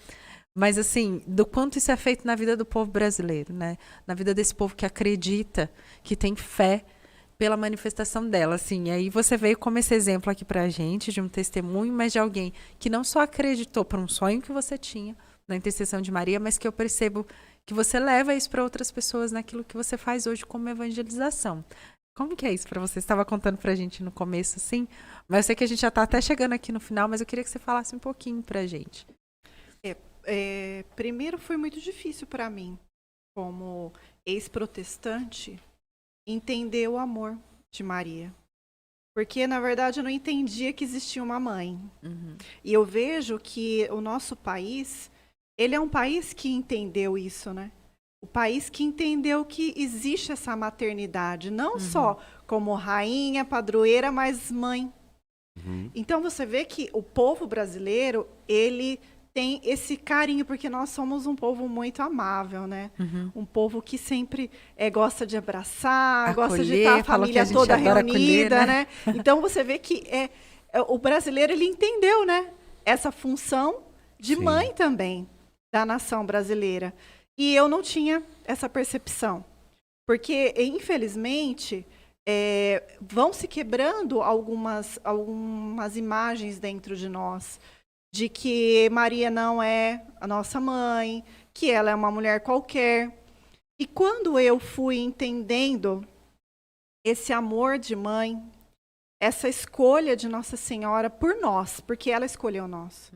mas, assim, do quanto isso é feito na vida do povo brasileiro, né? Na vida desse povo que acredita, que tem fé, pela manifestação dela, assim. E aí você veio como esse exemplo aqui pra gente, de um testemunho, mas de alguém que não só acreditou por um sonho que você tinha na intercessão de Maria, mas que eu percebo que você leva isso para outras pessoas naquilo que você faz hoje como evangelização. Como que é isso para você? Você estava contando pra gente no começo, assim, mas eu sei que a gente já tá até chegando aqui no final, mas eu queria que você falasse um pouquinho pra gente. Primeiro foi muito difícil para mim, como ex-protestante, entender o amor de Maria. Porque, na verdade, eu não entendia que existia uma mãe. E eu vejo que o nosso país, ele é um país que entendeu isso, né? O país que entendeu que existe essa maternidade, não só como rainha, padroeira, mas mãe. Então, você vê que o povo brasileiro, ele tem esse carinho, porque nós somos um povo muito amável, né? Um povo que sempre gosta de abraçar, acolher, gosta de estar a família toda reunida, acolher, né? Então, você vê que o brasileiro, ele entendeu, né? Essa função de mãe também da nação brasileira. E eu não tinha essa percepção. Porque, infelizmente, vão se quebrando algumas imagens dentro de nós, de que Maria não é a nossa mãe, que ela é uma mulher qualquer. E quando eu fui entendendo esse amor de mãe, essa escolha de Nossa Senhora por nós, porque ela escolheu nós.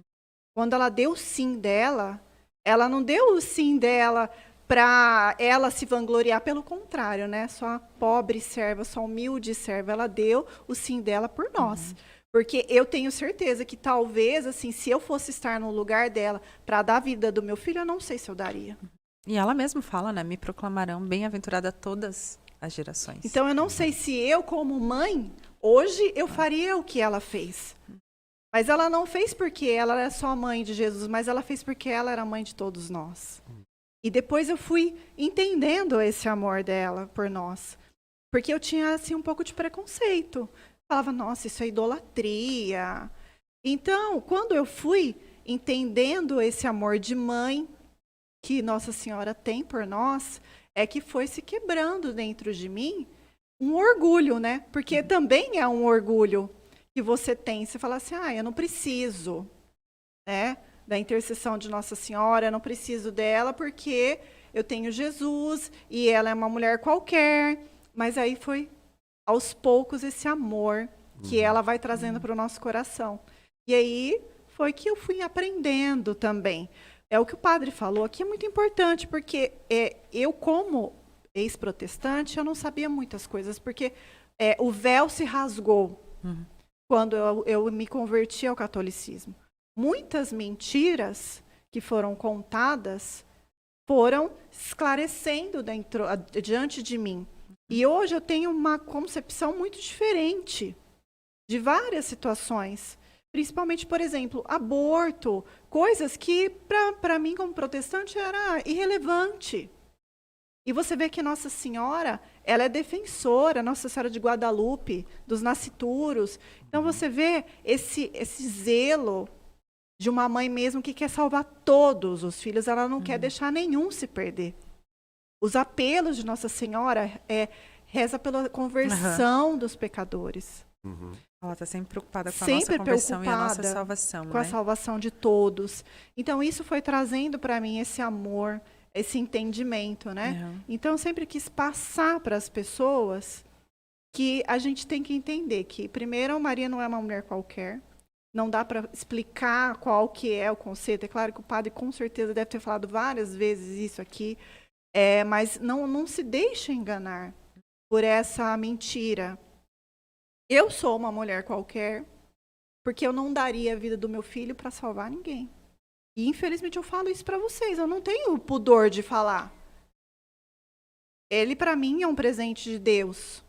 Quando ela deu o sim dela, ela não deu o sim dela para ela se vangloriar, pelo contrário, né? Só pobre serva, só humilde serva, ela deu o sim dela por nós. Porque eu tenho certeza que talvez, assim, se eu fosse estar no lugar dela para dar a vida do meu filho, eu não sei se eu daria. E ela mesma fala, né? Me proclamarão bem-aventurada todas as gerações. Então, eu não sei se eu, como mãe, hoje eu faria o que ela fez. Mas ela não fez porque ela era só mãe de Jesus, mas ela fez porque ela era mãe de todos nós. E depois eu fui entendendo esse amor dela por nós. Porque eu tinha, assim, um pouco de preconceito. Falava, nossa, isso é idolatria. Então, quando eu fui entendendo esse amor de mãe que Nossa Senhora tem por nós, é que foi se quebrando dentro de mim um orgulho, né? Porque também é um orgulho que você tem. Você fala assim, eu não preciso, né, da intercessão de Nossa Senhora, eu não preciso dela porque eu tenho Jesus e ela é uma mulher qualquer. Mas aí foi aos poucos esse amor que ela vai trazendo para o nosso coração. E aí foi que eu fui aprendendo também. É o que o padre falou aqui, é muito importante, porque eu, como ex-protestante, eu não sabia muitas coisas, porque o véu se rasgou quando eu me converti ao catolicismo. Muitas mentiras que foram contadas foram esclarecendo diante de mim. E hoje eu tenho uma concepção muito diferente de várias situações. Principalmente, por exemplo, aborto, coisas que para mim como protestante era irrelevante. E você vê que Nossa Senhora, ela é defensora, Nossa Senhora de Guadalupe, dos nascituros. Então você vê esse zelo de uma mãe mesmo que quer salvar todos os filhos, ela não quer deixar nenhum se perder. Os apelos de Nossa Senhora reza pela conversão dos pecadores. Ela está sempre preocupada com a Sempre nossa conversão e a nossa preocupada salvação, com a salvação de todos. Então isso foi trazendo para mim esse amor, esse entendimento, né? Então eu sempre quis passar para as pessoas que a gente tem que entender que, primeiro, Maria não é uma mulher qualquer. Não dá para explicar qual que é o conceito. É claro que o padre com certeza deve ter falado várias vezes isso aqui, mas não se deixe enganar por essa mentira. Eu sou uma mulher qualquer, porque eu não daria a vida do meu filho para salvar ninguém. E infelizmente eu falo isso para vocês, eu não tenho pudor de falar. Ele para mim é um presente de Deus.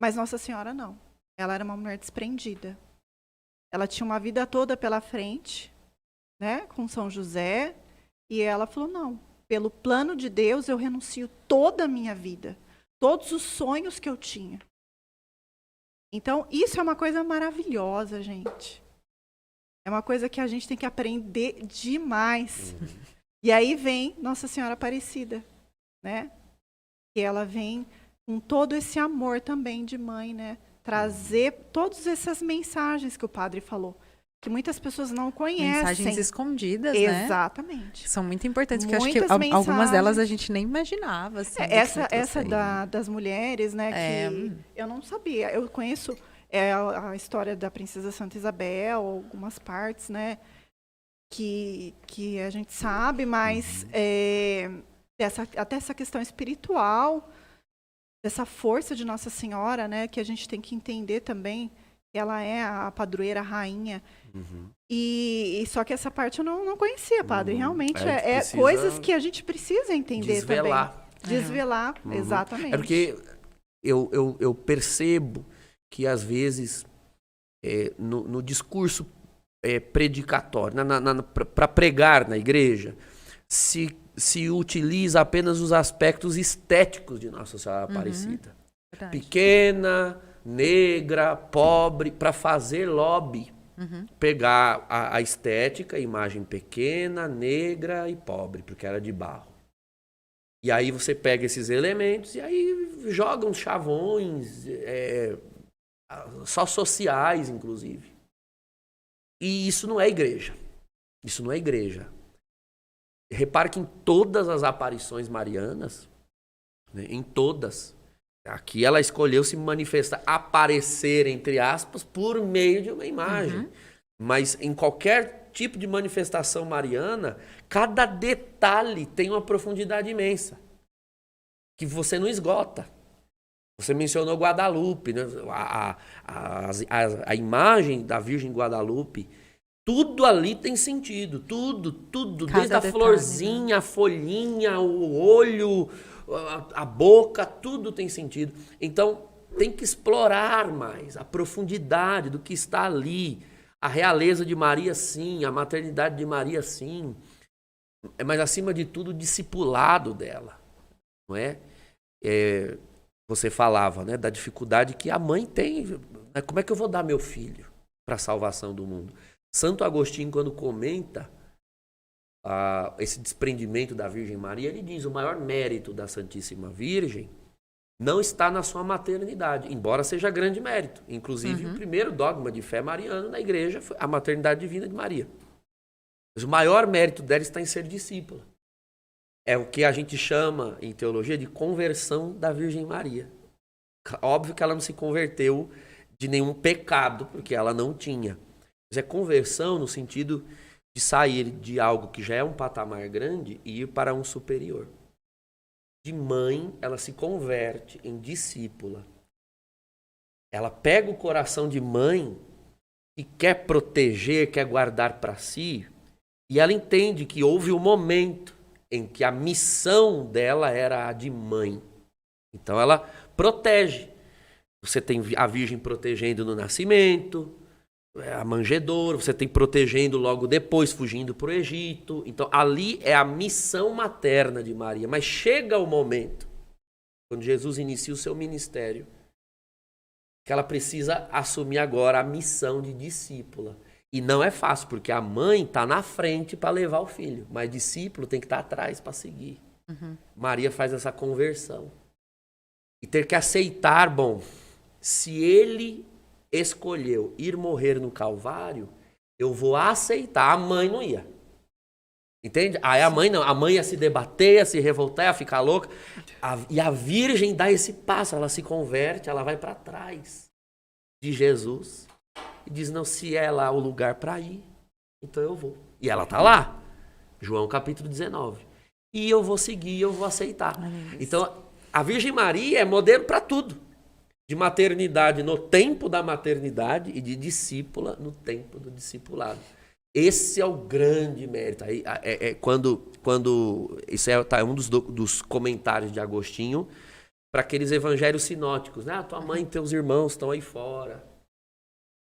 Mas Nossa Senhora não. Ela era uma mulher desprendida. Ela tinha uma vida toda pela frente, né, com São José, e ela falou: não, pelo plano de Deus eu renuncio toda a minha vida, todos os sonhos que eu tinha. Então, isso é uma coisa maravilhosa, gente. É uma coisa que a gente tem que aprender demais. E aí vem Nossa Senhora Aparecida, né? E ela vem com todo esse amor também de mãe, né? Trazer todas essas mensagens que o padre falou, que muitas pessoas não conhecem. Mensagens escondidas, né? Exatamente. São muito importantes, que eu acho que Muitas algumas mensagens. delas a gente nem imaginava. Assim, Essa das mulheres, né? Que eu não sabia. Eu conheço a história da Princesa Santa Isabel, algumas partes, né? Que a gente sabe, mas até essa questão espiritual, dessa força de Nossa Senhora, né? Que a gente tem que entender também. Ela é a padroeira, a rainha. E só que essa parte eu não conhecia, padre. Realmente coisas que a gente precisa entender desvelar. também. Desvelar, exatamente. É porque eu percebo que, às vezes, no discurso predicatório, para pregar na igreja, se utiliza apenas os aspectos estéticos de Nossa Senhora Aparecida. Verdade. Pequena, negra, pobre, para fazer lobby. Pegar a estética, a imagem pequena, negra e pobre, porque era de barro. E aí você pega esses elementos e aí joga uns chavões, só sociais, inclusive. E isso não é igreja. Isso não é igreja. Repare que em todas as aparições marianas, né, em todas, aqui ela escolheu se manifestar, aparecer, entre aspas, por meio de uma imagem. Mas em qualquer tipo de manifestação mariana, cada detalhe tem uma profundidade imensa, que você não esgota. Você mencionou Guadalupe, né? A imagem da Virgem Guadalupe, tudo ali tem sentido, tudo, Cada desde a detalhe, florzinha, a folhinha, o olho, a boca, tudo tem sentido. Então, tem que explorar mais a profundidade do que está ali. A realeza de Maria, sim, a maternidade de Maria, sim. Mas, acima de tudo, o discipulado dela, não é? Você falava, né, da dificuldade que a mãe tem. Como é que eu vou dar meu filho para a salvação do mundo? Santo Agostinho, quando comenta esse desprendimento da Virgem Maria, ele diz: o maior mérito da Santíssima Virgem não está na sua maternidade, embora seja grande mérito. Inclusive, o primeiro dogma de fé mariano na igreja foi a maternidade divina de Maria. Mas o maior mérito dela está em ser discípula. É o que a gente chama, em teologia, de conversão da Virgem Maria. Óbvio que ela não se converteu de nenhum pecado, porque ela não tinha. Mas é conversão no sentido de sair de algo que já é um patamar grande e ir para um superior. De mãe, ela se converte em discípula. Ela pega o coração de mãe e quer proteger, quer guardar para si, e ela entende que houve um momento em que a missão dela era a de mãe. Então ela protege. Você tem a Virgem protegendo no nascimento, a manjedoura, você tem protegendo logo depois, fugindo para o Egito. Então ali é a missão materna de Maria. Mas chega o momento, quando Jesus inicia o seu ministério, que ela precisa assumir agora a missão de discípula. E não é fácil, porque a mãe está na frente para levar o filho, mas discípulo tem que estar atrás para seguir. Maria faz essa conversão. E ter que aceitar, bom, se ele escolheu ir morrer no Calvário, eu vou aceitar. A mãe não ia. Entende? Aí a mãe não. A mãe ia se debater, ia se revoltar, ia ficar louca. E a Virgem dá esse passo, ela se converte, ela vai para trás de Jesus. E diz, não, se é lá o lugar para ir, então eu vou. E ela tá lá. João capítulo 19. E eu vou seguir, eu vou aceitar. Então, a Virgem Maria é modelo para tudo. De maternidade no tempo da maternidade e de discípula no tempo do discipulado. Esse é o grande mérito. Isso é um dos comentários de Agostinho para aqueles evangelhos sinóticos. Né? Tua mãe e teus irmãos estão aí fora.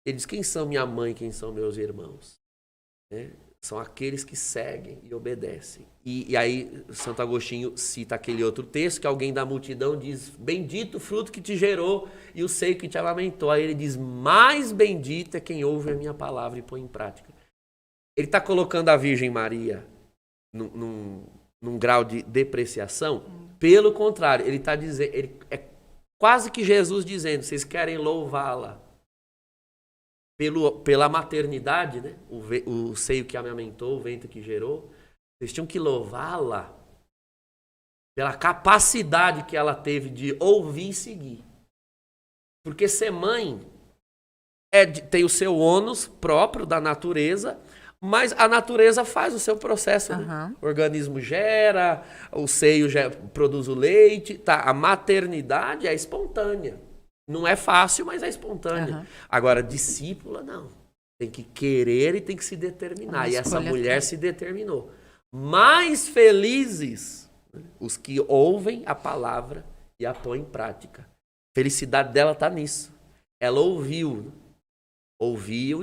Ele diz, quem são minha mãe, quem são meus irmãos? Né? São aqueles que seguem e obedecem. E aí Santo Agostinho cita aquele outro texto que alguém da multidão diz, bendito o fruto que te gerou e o seio que te amamentou. Aí ele diz, mais bendito é quem ouve a minha palavra e põe em prática. Ele está colocando a Virgem Maria num grau de depreciação? Pelo contrário, ele está dizendo, é quase que Jesus dizendo, vocês querem louvá-la pela maternidade, né? O seio que amamentou, o ventre que gerou. Vocês tinham que louvá-la pela capacidade que ela teve de ouvir e seguir. Porque ser mãe tem o seu ônus próprio da natureza, mas a natureza faz o seu processo. Né? O organismo gera, o seio produz o leite. Tá? A maternidade é espontânea. Não é fácil, mas é espontânea. Agora, discípula, não. Tem que querer e tem que se determinar. E essa mulher se determinou. Mais felizes os que ouvem a palavra e a põem em prática. A felicidade dela está nisso. Ela ouviu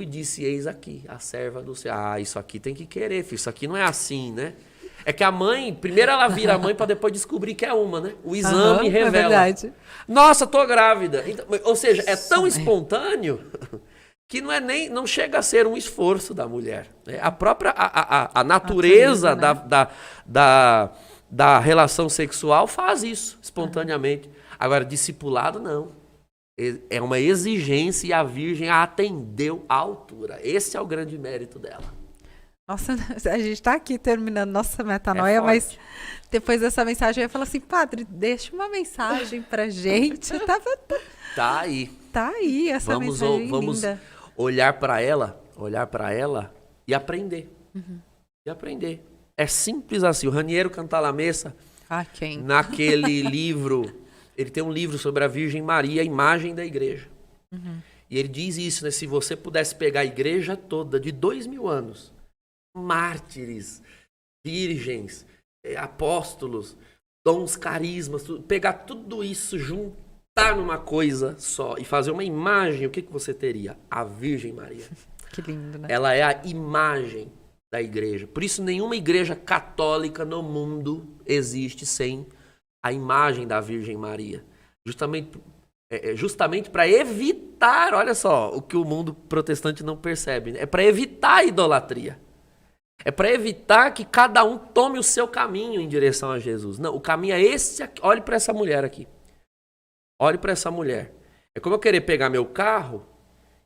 e disse, eis aqui, a serva do Senhor. Ah, isso aqui tem que querer, filho. Isso aqui não é assim, né? É que a mãe, primeiro ela vira mãe para depois descobrir que é uma, né? O exame revela. É verdade. Nossa, tô grávida. Então, ou seja, é tão espontâneo que não chega a ser um esforço da mulher. A própria a natureza, né? da relação sexual faz isso espontaneamente. Agora, discipulado, não. É uma exigência e a Virgem a atendeu à altura. Esse é o grande mérito dela. Nossa, a gente está aqui terminando nossa metanoia, mas depois dessa mensagem eu ia falar assim, padre, deixa uma mensagem pra gente. Tá aí. Tá aí essa mensagem vamos linda. olhar para ela e aprender. E aprender. É simples assim. O Raniero Cantalamessa, naquele livro, ele tem um livro sobre a Virgem Maria, a imagem da igreja. E ele diz isso, né? Se você pudesse pegar a igreja toda de 2000 anos, mártires, virgens, apóstolos, dons, carismas, pegar tudo isso, juntar numa coisa só e fazer uma imagem, o que você teria? A Virgem Maria. Que lindo, né? Ela é a imagem da igreja. Por isso, nenhuma igreja católica no mundo existe sem a imagem da Virgem Maria. Justamente para evitar, olha só, o que o mundo protestante não percebe, né? É para evitar a idolatria. É para evitar que cada um tome o seu caminho em direção a Jesus. Não, o caminho é esse aqui. Olhe para essa mulher aqui. Olhe para essa mulher. É como eu querer pegar meu carro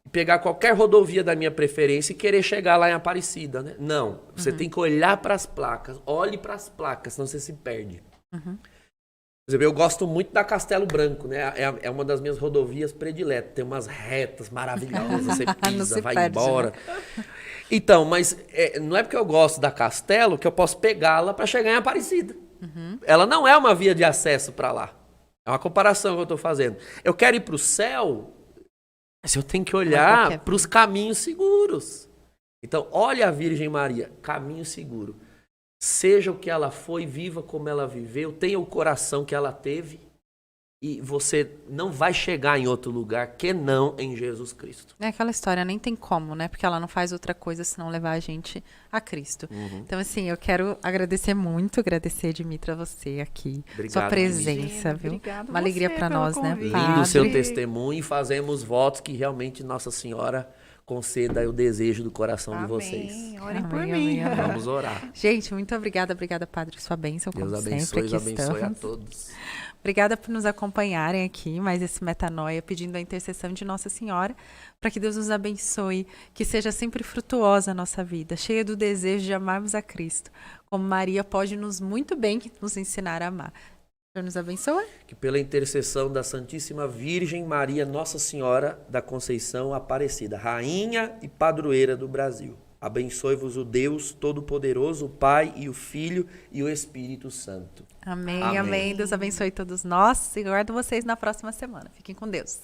e pegar qualquer rodovia da minha preferência e querer chegar lá em Aparecida, né? Não, você tem que olhar para as placas. Olhe para as placas, senão você se perde. Por exemplo, eu gosto muito da Castelo Branco, né? É uma das minhas rodovias prediletas. Tem umas retas maravilhosas, você pisa, vai embora. Né? Então, mas não é porque eu gosto da Castelo que eu posso pegá-la para chegar em Aparecida. Ela não é uma via de acesso para lá. É uma comparação que eu estou fazendo. Eu quero ir para o céu, mas eu tenho que olhar para os caminhos seguros. Então, olha a Virgem Maria, caminho seguro. seja o que ela foi, viva como ela viveu, tenha o coração que ela teve, e você não vai chegar em outro lugar que não em Jesus Cristo. É aquela história, nem tem como, né? Porque ela não faz outra coisa senão levar a gente a Cristo. Então, assim, eu quero agradecer muito, Dimitra, você aqui. Obrigado, sua presença, Imagina, viu? obrigado Uma alegria você para pelo nós, né, convite. Lindo o seu Padre? testemunho, e fazemos votos que realmente Nossa Senhora conceda o desejo do coração de vocês. Amém. Orem por Amém, mim. amém, amém. Vamos orar. Gente, muito obrigada, Padre, sua bênção, como Deus sempre, abençoe, aqui abençoe a estamos. todos. Obrigada por nos acompanharem aqui, mais esse Metanoia, pedindo a intercessão de Nossa Senhora, para que Deus nos abençoe, que seja sempre frutuosa a nossa vida, cheia do desejo de amarmos a Cristo, como Maria pode muito bem nos ensinar a amar. Deus nos abençoe. Que pela intercessão da Santíssima Virgem Maria, Nossa Senhora da Conceição Aparecida, Rainha e Padroeira do Brasil, abençoe-vos o Deus Todo-Poderoso, o Pai e o Filho e o Espírito Santo. Amém, Amém. amém. Deus abençoe todos nós e guardo vocês na próxima semana. Fiquem com Deus.